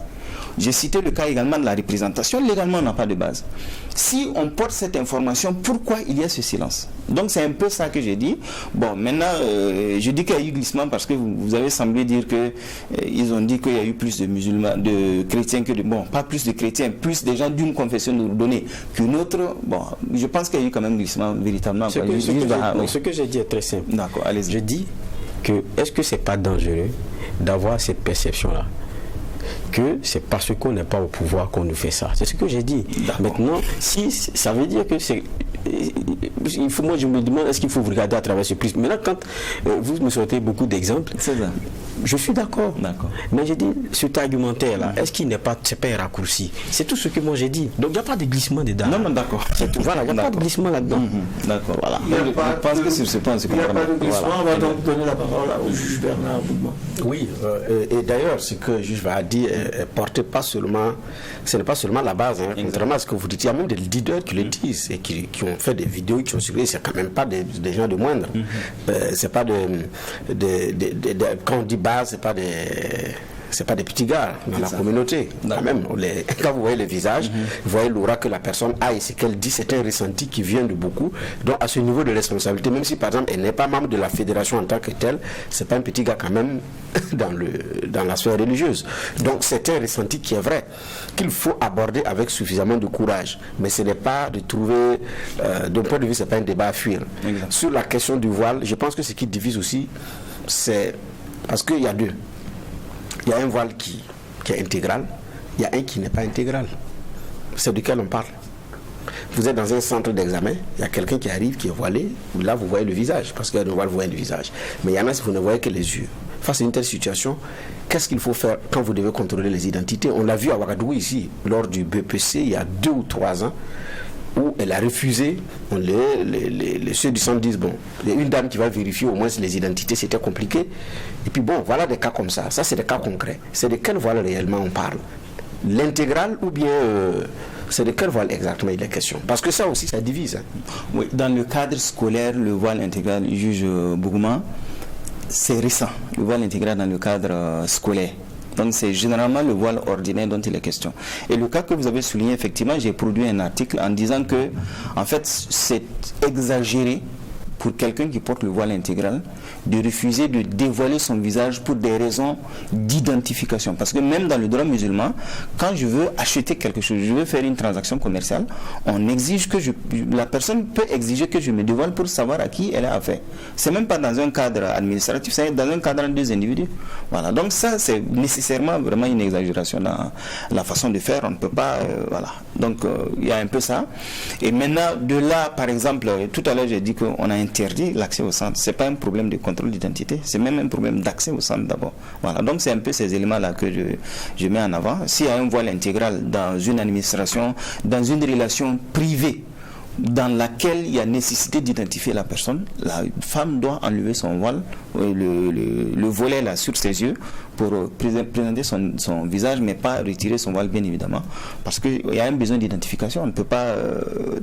J'ai cité le cas également de la représentation. Légalement, on n'a pas de base. Si on porte cette information, pourquoi il y a ce silence? Donc c'est un peu ça que j'ai dit. Bon, maintenant, je dis qu'il y a eu glissement parce que vous avez semblé dire que ils ont dit qu'il y a eu plus de musulmans, de chrétiens que de... Bon, pas plus de chrétiens, plus des gens d'une confession donnée qu'une autre. Bon, je pense qu'il y a eu quand même glissement véritablement. Ce que j'ai dit est très simple. D'accord, allez-y. Je dis que est-ce que c'est pas dangereux d'avoir cette perception-là, que c'est parce qu'on n'est pas au pouvoir qu'on nous fait ça. C'est ce que j'ai dit. Maintenant, si ça veut dire que c'est... moi je me demande, est-ce qu'il faut regarder à travers ce prisme. Maintenant, quand vous me sortez beaucoup d'exemples, je suis d'accord. Mais j'ai dit, cet argumentaire-là, est-ce qu'il n'est pas, c'est pas un raccourci? C'est tout ce que moi j'ai dit. Donc il n'y a pas de glissement dedans. Non, d'accord. C'est tout. Voilà, il n'y a pas de glissement là-dedans. D'accord. Voilà. Je pense que sur ce point, il n'y a pas de glissement. On va donc donner la parole au juge Bernard Boudman. Oui, et d'ailleurs, ce que le juge va dire porte pas seulement, ce n'est pas seulement la base, hein, contrairement à ce que vous dites, il y a même des leaders qui le disent et qui ont fait des vidéos, qui ont circulé, c'est quand même pas des gens de moindre. C'est pas quand on dit base, c'est pas des petits gars dans la communauté. Quand même, quand vous voyez les visages, vous voyez l'aura que la personne a et ce qu'elle dit, c'est un ressenti qui vient de beaucoup. Donc à ce niveau de responsabilité, même si par exemple elle n'est pas membre de la fédération en tant que telle, c'est pas un petit gars quand même dans la sphère religieuse. Donc c'est un ressenti qui est vrai, qu'il faut aborder avec suffisamment de courage. Mais ce n'est pas de trouver, d'un point de vue, c'est pas un débat à fuir. Sur la question du voile, je pense que ce qui divise aussi, c'est parce qu'il y a deux. Il y a un voile qui est intégral il y a un qui n'est pas intégral. C'est duquel on parle. Vous êtes dans un centre d'examen, il y a quelqu'un qui arrive, qui est voilé, là vous voyez le visage, parce qu'il y a le voile, vous voyez le visage. Mais il y en a, vous ne voyez que les yeux. Face à une telle situation, qu'est-ce qu'il faut faire quand vous devez contrôler les identités? On l'a vu à Ouagadougou ici, lors du BPC, il y a 2 ou 3 ans, où elle a refusé. Ceux du centre disent, bon, il y a une dame qui va vérifier au moins si les identités, c'était compliqué. Et puis bon, voilà des cas comme ça. Ça, c'est des cas concrets. C'est de quel voile réellement on parle? L'intégral ou bien... c'est de quel voile exactement il est question? Parce que ça aussi, ça divise. Oui, dans le cadre scolaire, le voile intégral, juge Bougouma, c'est récent, le voile intégral dans le cadre scolaire. Donc c'est généralement le voile ordinaire dont il est question. Et le cas que vous avez souligné, effectivement, j'ai produit un article en disant que, en fait, c'est exagéré pour quelqu'un qui porte le voile intégral de refuser de dévoiler son visage pour des raisons d'identification. Parce que même dans le droit musulman, quand je veux acheter quelque chose, je veux faire une transaction commerciale, on exige que la personne peut exiger que je me dévoile pour savoir à qui elle a affaire. C'est même pas dans un cadre administratif, c'est dans un cadre de 2 individus. Voilà. Donc ça, c'est nécessairement vraiment une exagération dans la façon de faire. On ne peut pas... voilà. Donc il y a un peu ça. Et maintenant, de là, par exemple, tout à l'heure, j'ai dit qu'on a interdit l'accès au centre. C'est pas un problème de contrôle d'identité, c'est même un problème d'accès au centre d'abord. Voilà, donc c'est un peu ces éléments-là que je mets en avant. S'il y a un voile intégral dans une administration, dans une relation privée, dans laquelle il y a nécessité d'identifier la personne, la femme doit enlever son voile, le volet là sur ses yeux, pour présenter son visage, mais pas retirer son voile, bien évidemment, parce qu'il y a un besoin d'identification. On ne peut pas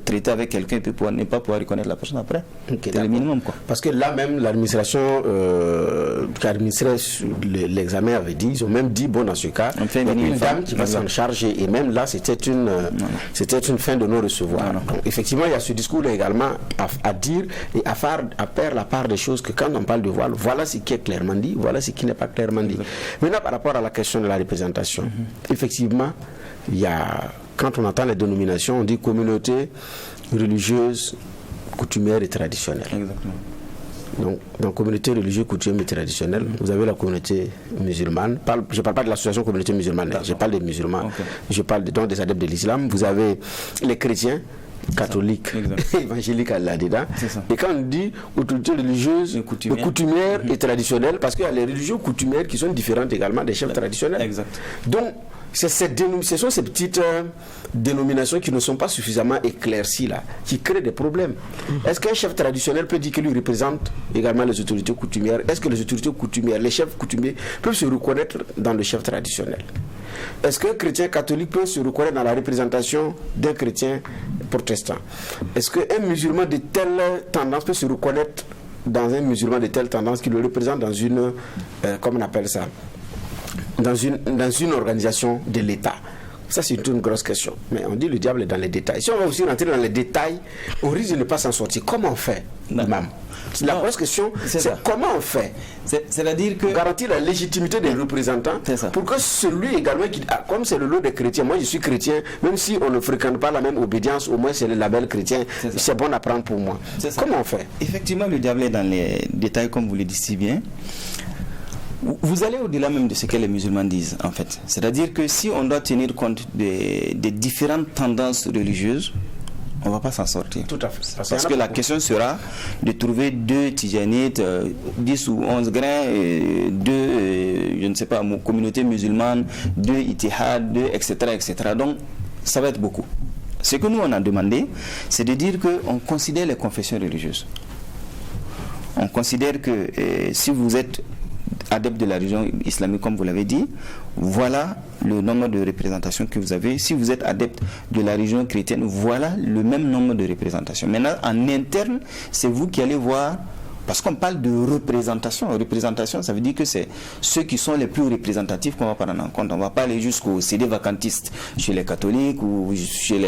traiter avec quelqu'un et puis ne pas pouvoir reconnaître la personne après. Okay, c'est le minimum, quoi. Parce que là même, l'administration qui administrait l'examen avait dit, ils ont même dit, bon, dans ce cas, il y a une dame qui va s'en charger, et même là, c'était une fin de non-recevoir. Donc, effectivement, il y a ce discours-là également à dire et à faire la part des choses, que quand on parle de voile, voilà ce qui est clairement dit, voilà ce qui n'est pas clairement dit. Maintenant, par rapport à la question de la représentation, effectivement, il y a, quand on entend les dénominations, on dit communauté religieuse, coutumière et traditionnelle. Exactement. Donc, dans communauté religieuse, coutumière et traditionnelle, vous avez la communauté musulmane. Je ne parle pas de l'association communauté musulmane, je parle des musulmans. Okay. Je parle donc des adeptes de l'islam. Vous avez les chrétiens, catholiques, évangéliques là-dedans. Et quand on dit autorité religieuse, coutumière et traditionnelle, parce qu'il y a les religions coutumières qui sont différentes également des chefs traditionnels. Exact. Donc, ce sont ces petites dénominations qui ne sont pas suffisamment éclaircies là, qui créent des problèmes. Est-ce qu'un chef traditionnel peut dire qu'il lui représente également les autorités coutumières? Est-ce que les autorités coutumières, les chefs coutumiers peuvent se reconnaître dans le chef traditionnel? Est-ce qu'un chrétien catholique peut se reconnaître dans la représentation d'un chrétien protestant? Est-ce qu'un musulman de telle tendance peut se reconnaître dans un musulman de telle tendance qui le représente dans une, comment on appelle ça, dans une organisation de l'État? Ça, c'est une grosse question. Mais on dit le diable est dans les détails. Si on va aussi rentrer dans les détails, on risque de ne pas s'en sortir. Comment on fait, imam? La grosse question, c'est comment on fait? C'est-à-dire que... garantir la légitimité des représentants pour que celui également qui... comme c'est le lot des chrétiens, moi je suis chrétien, même si on ne fréquente pas la même obédience, au moins c'est le label chrétien, c'est bon à prendre pour moi. Comment on fait? Effectivement, le diable est dans les détails, comme vous le dites si bien. Vous allez au-delà même de ce que les musulmans disent, en fait. C'est-à-dire que si on doit tenir compte des différentes tendances religieuses, on ne va pas s'en sortir. Tout à fait. Parce que la question sera de trouver 2 tijanites, 10 ou 11 grains, 2, je ne sais pas, communautés musulmanes, 2 ittihad, 2, etc., etc. Donc, ça va être beaucoup. Ce que nous, on a demandé, c'est de dire qu'on considère les confessions religieuses. On considère que si vous êtes adepte de la religion islamique, comme vous l'avez dit, voilà le nombre de représentations que vous avez. Si vous êtes adepte de la religion chrétienne, voilà le même nombre de représentations. Maintenant, en interne, c'est vous qui allez voir, parce qu'on parle de représentation. Représentation, ça veut dire que c'est ceux qui sont les plus représentatifs qu'on va prendre en compte. On ne va pas aller jusqu'au CD vacantiste chez les catholiques ou chez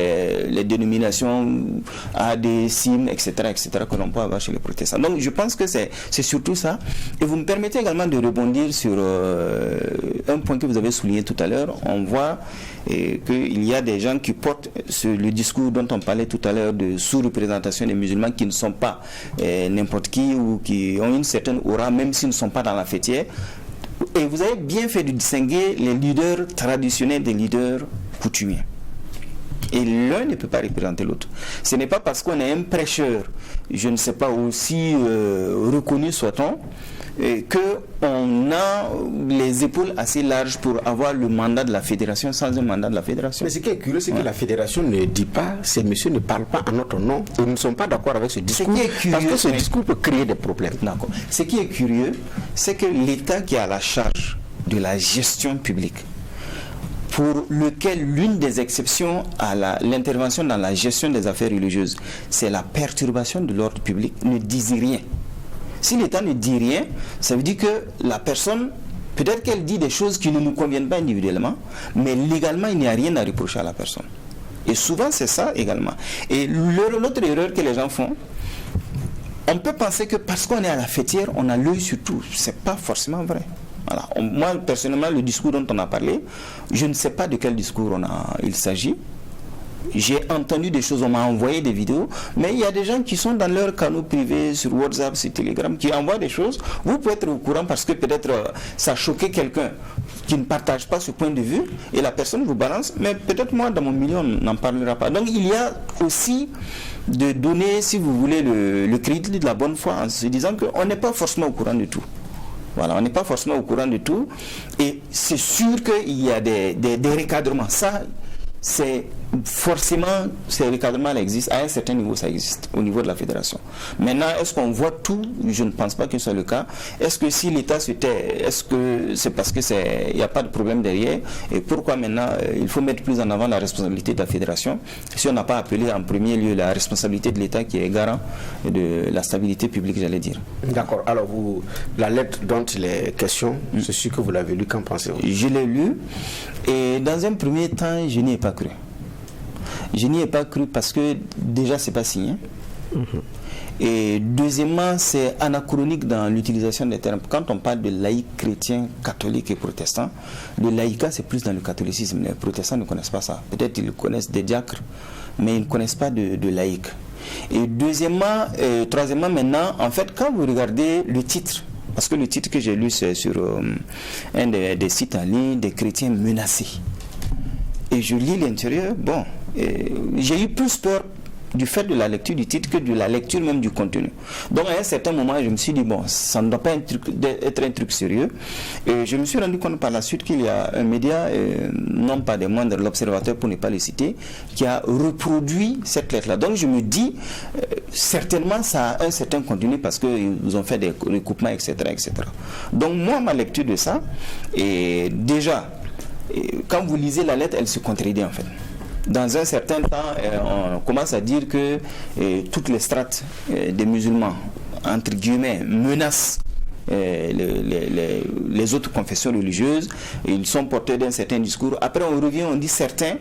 les dénominations AD, SIM, etc., que l'on peut avoir chez les protestants. Donc, je pense que c'est surtout ça. Et vous me permettez également de rebondir sur un point que vous avez souligné tout à l'heure. On voit qu'il y a des gens qui portent le discours dont on parlait tout à l'heure de sous-représentation des musulmans qui ne sont pas n'importe qui ou qui ont une certaine aura, même s'ils ne sont pas dans la fêtière. Et vous avez bien fait de distinguer les leaders traditionnels des leaders coutumiers. Et l'un ne peut pas représenter l'autre. Ce n'est pas parce qu'on est un prêcheur, je ne sais pas, aussi reconnu soit-on, qu'on a les épaules assez larges pour avoir le mandat de la fédération sans un mandat de la fédération. Mais ce qui est curieux, c'est que la fédération ne dit pas, ces messieurs ne parlent pas en notre nom, ils ne sont pas d'accord avec ce discours, parce que ce discours peut créer des problèmes. D'accord. Ce qui est curieux, c'est que l'État qui a la charge de la gestion publique, pour lequel l'une des exceptions à l'intervention dans la gestion des affaires religieuses, c'est la perturbation de l'ordre public, ne disent rien. Si l'État ne dit rien, ça veut dire que la personne, peut-être qu'elle dit des choses qui ne nous conviennent pas individuellement, mais légalement, il n'y a rien à reprocher à la personne. Et souvent, c'est ça également. Et l'autre erreur que les gens font, on peut penser que parce qu'on est à la fêtière, on a l'œil sur tout. Ce n'est pas forcément vrai. Voilà. Moi, personnellement, le discours dont on a parlé, je ne sais pas de quel discours il s'agit. J'ai entendu des choses, on m'a envoyé des vidéos, mais il y a des gens qui sont dans leurs canaux privés, sur WhatsApp, sur Telegram, qui envoient des choses. Vous pouvez être au courant parce que peut-être ça a choqué quelqu'un qui ne partage pas ce point de vue, et la personne vous balance, mais peut-être moi, dans mon milieu, on n'en parlera pas. Donc il y a aussi de donner, si vous voulez, le crédit de la bonne foi, en se disant qu'on n'est pas forcément au courant de tout. Voilà, on n'est pas forcément au courant de tout, et c'est sûr qu'il y a des recadrements. Ça, c'est forcément, ces recadrements existent, à un certain niveau ça existe, au niveau de la fédération. Maintenant, est-ce qu'on voit tout? Je ne pense pas que ce soit le cas. Est-ce que si l'État se tait, est-ce que c'est parce que il n'y a pas de problème derrière? Et pourquoi maintenant il faut mettre plus en avant la responsabilité de la fédération, si on n'a pas appelé en premier lieu la responsabilité de l'État qui est garant de la stabilité publique, j'allais dire. D'accord. Alors la lettre dont il est question, c'est sûr que vous l'avez lu, qu'en pensez-vous? Je l'ai lu, et dans un premier temps, je n'y ai pas cru. Je n'y ai pas cru parce que déjà c'est pas signé. Et deuxièmement, c'est anachronique dans l'utilisation des termes. Quand on parle de laïcs chrétiens, catholiques et protestants, le laïcat c'est plus dans le catholicisme. Les protestants ne connaissent pas ça. Peut-être ils connaissent des diacres, mais ils ne connaissent pas de laïcs. Et deuxièmement, troisièmement maintenant, en fait, quand vous regardez le titre, parce que le titre que j'ai lu c'est sur un des sites en ligne, des chrétiens menacés. Et je lis l'intérieur, bon, j'ai eu plus peur du fait de la lecture du titre que de la lecture même du contenu. Donc à un certain moment, je me suis dit, bon, ça ne doit pas être un truc sérieux. Et je me suis rendu compte par la suite qu'il y a un média, non pas des moindres, l'Observateur pour ne pas le citer, qui a reproduit cette lettre-là. Donc je me dis, certainement ça a un certain contenu parce qu'ils ont fait des recoupements, etc., etc. Donc moi, ma lecture de ça, et déjà, quand vous lisez la lettre, elle se contredit en fait. Dans un certain temps, on commence à dire que toutes les strates des musulmans, entre guillemets, menacent les autres confessions religieuses. Ils sont porteurs d'un certain discours. Après, on revient, on dit certains.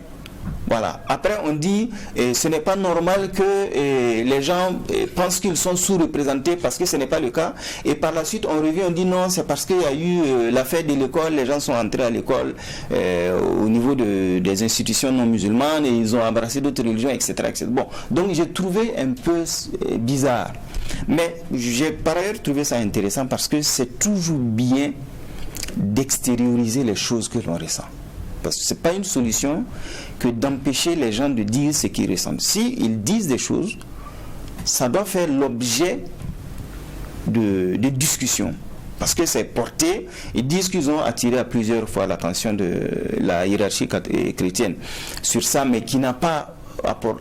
Voilà. Après, on dit ce n'est pas normal que les gens pensent qu'ils sont sous-représentés parce que ce n'est pas le cas. Et par la suite, on revient, on dit non, c'est parce qu'il y a eu l'affaire de l'école, les gens sont entrés à l'école au niveau des institutions non musulmanes et ils ont embrassé d'autres religions, etc., etc. Bon, donc j'ai trouvé un peu bizarre. Mais j'ai par ailleurs trouvé ça intéressant parce que c'est toujours bien d'extérioriser les choses que l'on ressent. Parce que ce n'est pas une solution que d'empêcher les gens de dire ce qu'ils ressentent. S'ils disent des choses, ça doit faire l'objet de discussions. Parce que c'est porté, ils disent qu'ils ont attiré à plusieurs fois l'attention de la hiérarchie chrétienne sur ça, mais qui n'a pas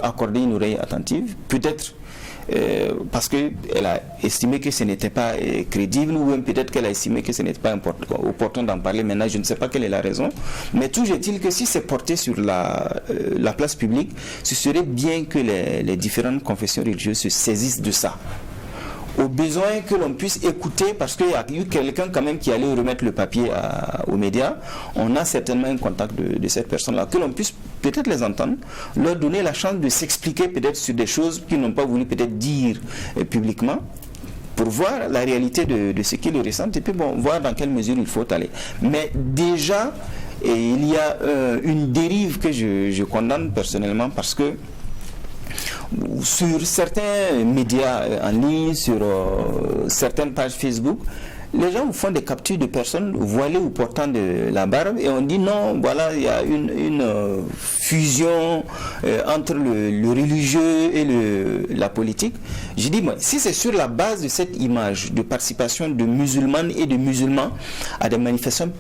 accordé une oreille attentive. Peut-être parce qu'elle a estimé que ce n'était pas crédible, ou même peut-être qu'elle a estimé que ce n'était pas opportun d'en parler. Maintenant, je ne sais pas quelle est la raison, mais toujours est-il que si c'est porté sur la place publique, ce serait bien que les différentes confessions religieuses se saisissent de ça. Au besoin que l'on puisse écouter, parce qu'il y a eu quelqu'un quand même qui allait remettre le papier aux médias, on a certainement un contact de cette personne-là, que l'on puisse peut-être les entendre, leur donner la chance de s'expliquer peut-être sur des choses qu'ils n'ont pas voulu peut-être dire publiquement, pour voir la réalité de ce qu'ils ressentent, et puis bon, voir dans quelle mesure il faut aller. Mais déjà, il y a une dérive que je condamne personnellement, parce que sur certains médias en ligne, sur certaines pages Facebook, les gens font des captures de personnes voilées ou portant de la barbe et on dit non, voilà, il y a une fusion entre le religieux et la politique. Je dis, moi, si c'est sur la base de cette image de participation de musulmanes et de musulmans à des manifestations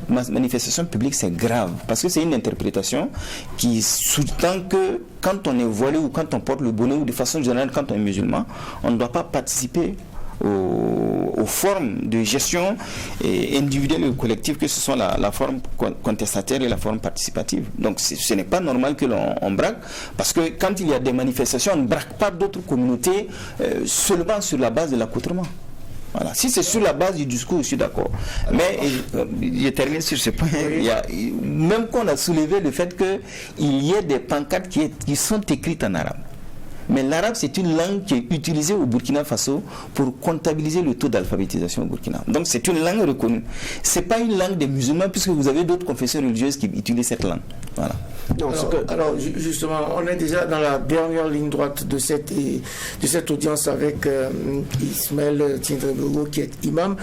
publiques, c'est grave. Parce que c'est une interprétation qui sous-tend que quand on est voilé ou quand on porte le bonnet ou de façon générale quand on est musulman, on ne doit pas participer aux formes de gestion individuelle ou collective, que ce soit la forme contestataire et la forme participative. Donc ce n'est pas normal que l'on braque, parce que quand il y a des manifestations, on ne braque pas d'autres communautés seulement sur la base de l'accoutrement. Voilà. Si c'est sur la base du discours, je suis d'accord. Mais je termine sur ce point. Même qu'on a soulevé le fait qu'il y ait des pancartes qui sont écrites en arabe. Mais l'arabe, c'est une langue qui est utilisée au Burkina Faso pour comptabiliser le taux d'alphabétisation au Burkina. Donc c'est une langue reconnue. Ce n'est pas une langue des musulmans, puisque vous avez d'autres confessions religieuses qui utilisent cette langue. Voilà. Non, alors justement, on est déjà dans la dernière ligne droite de cette audience avec Ismaël Tiendrebogo, qui est imam.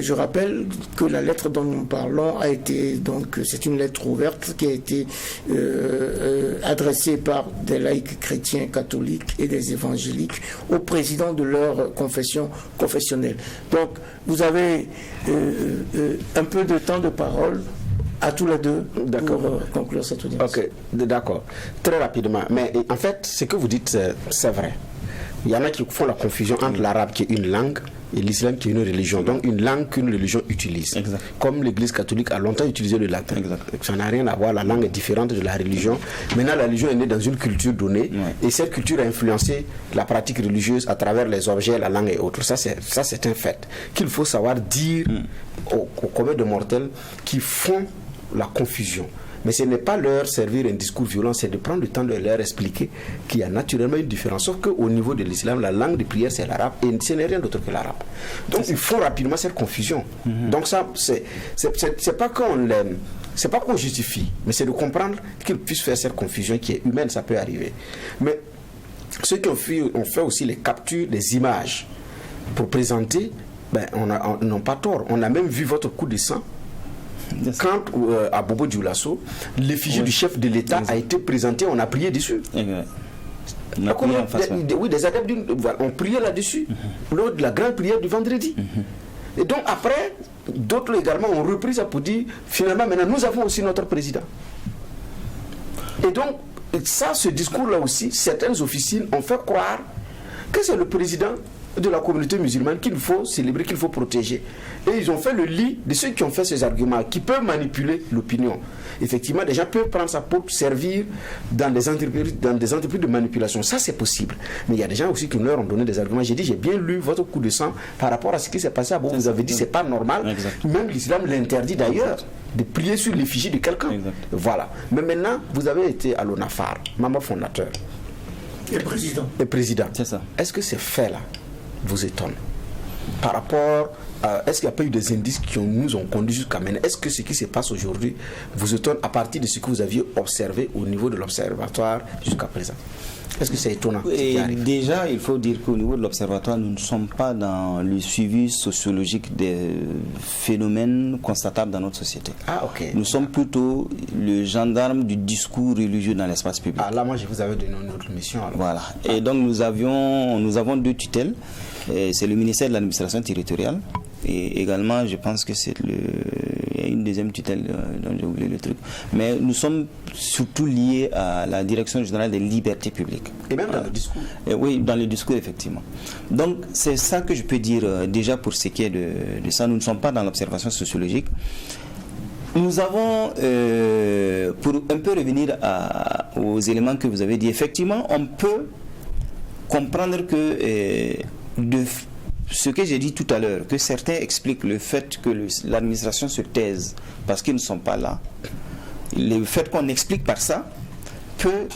Je rappelle que la lettre dont nous parlons a été, donc c'est une lettre ouverte qui a été adressée par des laïcs chrétiens catholiques et des évangéliques au président de leur confession confessionnelle. Donc vous avez un peu de temps de parole à tous les deux pour conclure cette audience. Ok, d'accord. Très rapidement. Mais en fait, ce que vous dites, c'est vrai. Il y en a qui font la confusion entre l'arabe qui est une langue et l'islam qui est une religion. Donc une langue qu'une religion utilise. Exact. Comme l'Église catholique a longtemps utilisé le latin. Exact. Ça n'a rien à voir, la langue est différente de la religion. Maintenant la religion est née dans une culture donnée et cette culture a influencé la pratique religieuse à travers les objets, la langue et autres. Ça c'est un fait qu'il faut savoir dire aux communs de mortels qui font la confusion. Mais ce n'est pas leur servir un discours violent, c'est de prendre le temps de leur expliquer qu'il y a naturellement une différence. Sauf qu'au niveau de l'islam, la langue de prière, c'est l'arabe et ce n'est rien d'autre que l'arabe. Donc ils font rapidement cette confusion. Donc ça, c'est pas qu'on l'aime, c'est pas qu'on justifie, mais c'est de comprendre qu'ils puissent faire cette confusion qui est humaine, ça peut arriver. Mais ceux qui ont fait aussi les captures, les images pour présenter, on n'ont pas tort. On a même vu votre coup de sang. Quand à Bobo Dioulasso, l'effigie du chef de l'État a été présentée, on a prié dessus. Oui, des adeptes ont prié là-dessus lors de la grande prière du vendredi. Et donc après, d'autres également ont repris ça pour dire finalement maintenant nous avons aussi notre président. Et donc ça, ce discours-là aussi, certaines officines ont fait croire que c'est le président de la communauté musulmane qu'il faut célébrer, qu'il faut protéger. Et ils ont fait le lit de ceux qui ont fait ces arguments, qui peuvent manipuler l'opinion. Effectivement, des gens peuvent prendre ça pour servir dans des entreprises de manipulation. Ça, c'est possible. Mais il y a des gens aussi qui leur ont donné des arguments. J'ai dit, j'ai bien lu votre coup de sang par rapport à ce qui s'est passé à Bobo. Vous avez dit, c'est pas normal. Exact. Même l'islam l'interdit d'ailleurs de prier sur l'effigie de quelqu'un. Voilà. Mais maintenant, vous avez été à l'ONAFAR, membre fondateur. Et président. C'est ça. Est-ce que ces faits-là vous étonne par rapport à, est-ce qu'il n'y a pas eu des indices qui nous ont conduit jusqu'à maintenant? Est-ce que ce qui se passe aujourd'hui vous étonne à partir de ce que vous aviez observé au niveau de l'observatoire jusqu'à présent? Est-ce que c'est étonnant? Déjà, il faut dire qu'au niveau de l'observatoire, nous ne sommes pas dans le suivi sociologique des phénomènes constatables dans notre société. Ah, ok. Nous sommes plutôt le gendarme du discours religieux dans l'espace public. Ah, là, moi, je vous avais donné une autre mission. Alors. Voilà. Et donc, nous avons deux tutelles. C'est le ministère de l'administration territoriale et également je pense que c'est il y a une deuxième tutelle dont j'ai oublié le truc, mais nous sommes surtout liés à la direction générale des libertés publiques et même dans le discours. Oui, dans le discours effectivement. Donc c'est ça que je peux dire déjà pour ce qui est de ça. Nous ne sommes pas dans l'observation sociologique. Nous avons, pour un peu revenir aux éléments que vous avez dit, effectivement on peut comprendre que de ce que j'ai dit tout à l'heure, que certains expliquent le fait que l'administration se taise parce qu'ils ne sont pas là, le fait qu'on explique par ça peut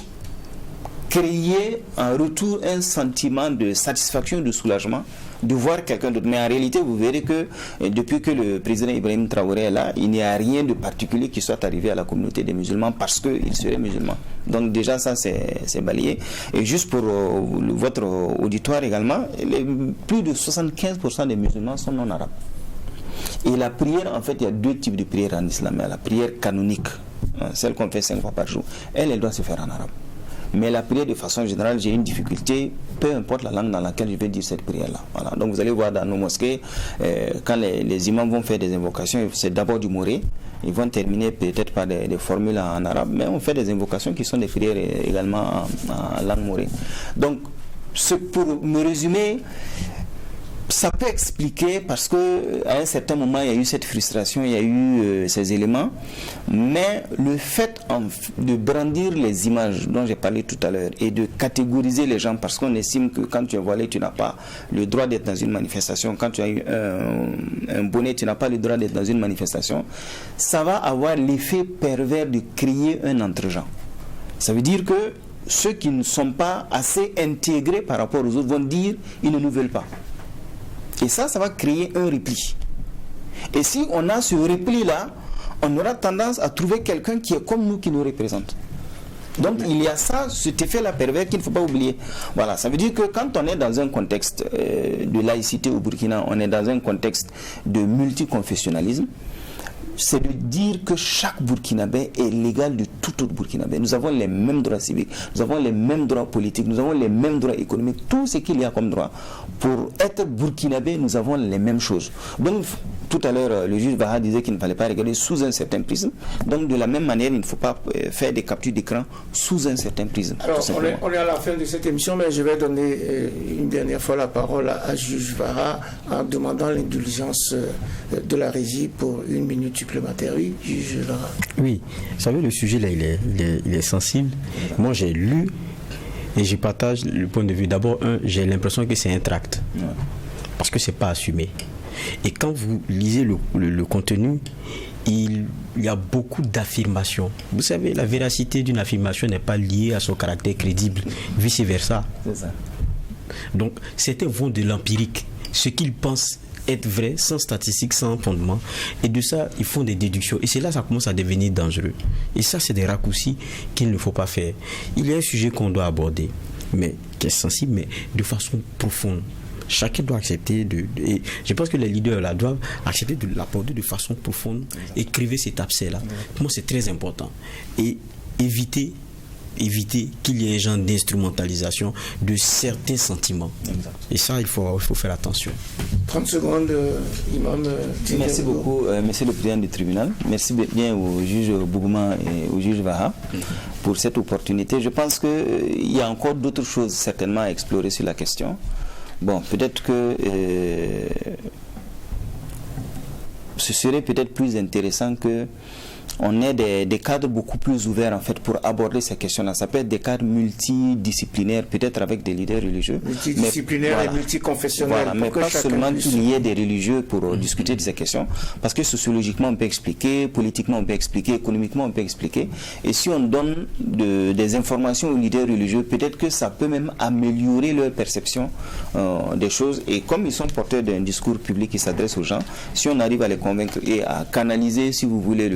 créer en retour un sentiment de satisfaction, de soulagement, de voir quelqu'un d'autre. Mais en réalité, vous verrez que depuis que le président Ibrahim Traoré est là, il n'y a rien de particulier qui soit arrivé à la communauté des musulmans parce qu'il serait musulman. Donc déjà, ça, c'est balayé. Et juste pour votre auditoire également, plus de 75% des musulmans sont non arabes. Et la prière, en fait, il y a deux types de prières en islam. Il y a la prière canonique, celle qu'on fait 5 fois par jour. Elle doit se faire en arabe. Mais la prière, de façon générale, j'ai une difficulté, peu importe la langue dans laquelle je vais dire cette prière-là. Voilà. Donc vous allez voir dans nos mosquées, quand les imams vont faire des invocations, c'est d'abord du moré. Ils vont terminer peut-être par des formules en arabe, mais on fait des invocations qui sont des prières également en langue morée. Donc, pour me résumer, ça peut expliquer parce que à un certain moment il y a eu cette frustration, il y a eu ces éléments, mais le fait de brandir les images dont j'ai parlé tout à l'heure et de catégoriser les gens parce qu'on estime que quand tu es voilé tu n'as pas le droit d'être dans une manifestation, quand tu as eu un bonnet tu n'as pas le droit d'être dans une manifestation, ça va avoir l'effet pervers de créer un entre-gens. Ça veut dire que ceux qui ne sont pas assez intégrés par rapport aux autres vont dire ils ne nous veulent pas. Et ça va créer un repli. Et si on a ce repli-là, on aura tendance à trouver quelqu'un qui est comme nous, qui nous représente. Donc il y a ça, cet effet-là pervers qu'il ne faut pas oublier. Voilà, ça veut dire que quand on est dans un contexte de laïcité au Burkina, on est dans un contexte de multiconfessionnalisme, c'est de dire que chaque Burkinabé est l'égal de tout autre Burkinabé. Nous avons les mêmes droits civiques, nous avons les mêmes droits politiques, nous avons les mêmes droits économiques, tout ce qu'il y a comme droit. Pour être Burkinabé, nous avons les mêmes choses. Donc, tout à l'heure, le juge Baha disait qu'il ne fallait pas regarder sous un certain prisme. Donc, de la même manière, il ne faut pas faire des captures d'écran sous un certain prisme. Alors, on est à la fin de cette émission, mais je vais donner une dernière fois la parole à juge Baha en demandant l'indulgence de la régie pour 1 minute supplémentaire. Oui, juge Baha. Oui, vous savez, le sujet là, il est sensible. Moi, j'ai lu et je partage le point de vue. D'abord, j'ai l'impression que c'est un tract. Parce que c'est pas assumé. Et quand vous lisez le contenu, il y a beaucoup d'affirmations. Vous savez, la véracité d'une affirmation n'est pas liée à son caractère crédible, vice-versa. C'est ça. Donc, certains vont de l'empirique. Ce qu'ils pensent être vrai, sans statistiques, sans fondement. Et de ça, ils font des déductions. Et c'est là que ça commence à devenir dangereux. Et ça, c'est des raccourcis qu'il ne faut pas faire. Il y a un sujet qu'on doit aborder, mais qui est sensible, mais de façon profonde. Chacun doit accepter et je pense que les leaders là doivent accepter de l'aborder de façon profonde. Écrivez cet abcès-là. Pour moi, c'est très important. Et éviter qu'il y ait un genre d'instrumentalisation de certains sentiments. Exact. Et ça, il faut faire attention. 30 secondes, Imam. Merci beaucoup, monsieur le président du tribunal. Merci bien au juge Bougouma et au juge Vaha pour cette opportunité. Je pense qu'il y a encore d'autres choses certainement à explorer sur la question. Bon, peut-être que ce serait peut-être plus intéressant que on ait des cadres beaucoup plus ouverts en fait pour aborder ces questions-là. Ça peut être des cadres multidisciplinaires, peut-être avec des leaders religieux. Multidisciplinaires et multiconfessionnels. Voilà, mais pas seulement qu'il y ait des religieux pour discuter de ces questions, parce que sociologiquement on peut expliquer, politiquement on peut expliquer, économiquement on peut expliquer. Et si on donne des informations aux leaders religieux, peut-être que ça peut même améliorer leur perception des choses. Et comme ils sont porteurs d'un discours public qui s'adresse aux gens, si on arrive à les convaincre et à canaliser, si vous voulez,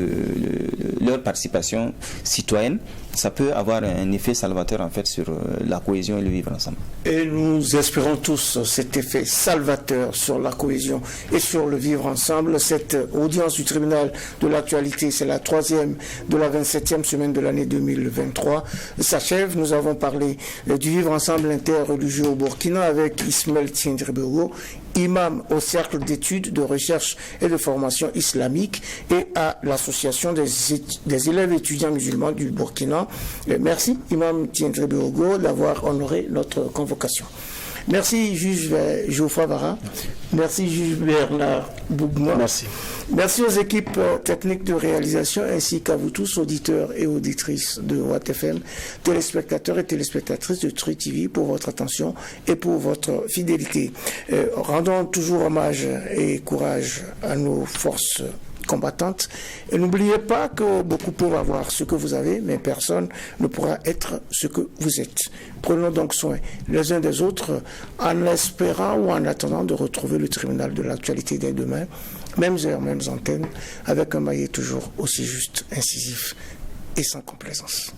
leur participation citoyenne, ça peut avoir un effet salvateur en fait sur la cohésion et le vivre ensemble. Et nous espérons tous cet effet salvateur sur la cohésion et sur le vivre ensemble. Cette audience du tribunal de l'actualité, c'est la 3e de la 27e semaine de l'année 2023, s'achève. Nous avons parlé du vivre ensemble interreligieux au Burkina avec Ismaël Tiendribego, imam au cercle d'études, de recherche et de formation islamique et à l'association des élèves étudiants musulmans du Burkina. Merci, imam Tiendribego, d'avoir honoré notre convocation. Merci, juge Geoffroy Vara. Merci, juge Bernard Bougma. Merci. Merci aux équipes techniques de réalisation ainsi qu'à vous tous, auditeurs et auditrices de Watt FM, téléspectateurs et téléspectatrices de Tri TV, pour votre attention et pour votre fidélité. Rendons toujours hommage et courage à nos forces combattantes. Et n'oubliez pas que beaucoup peuvent avoir ce que vous avez, mais personne ne pourra être ce que vous êtes. Prenons donc soin les uns des autres en espérant ou en attendant de retrouver le tribunal de l'actualité dès demain. Mêmes heures, mêmes antennes, avec un maillet toujours aussi juste, incisif et sans complaisance.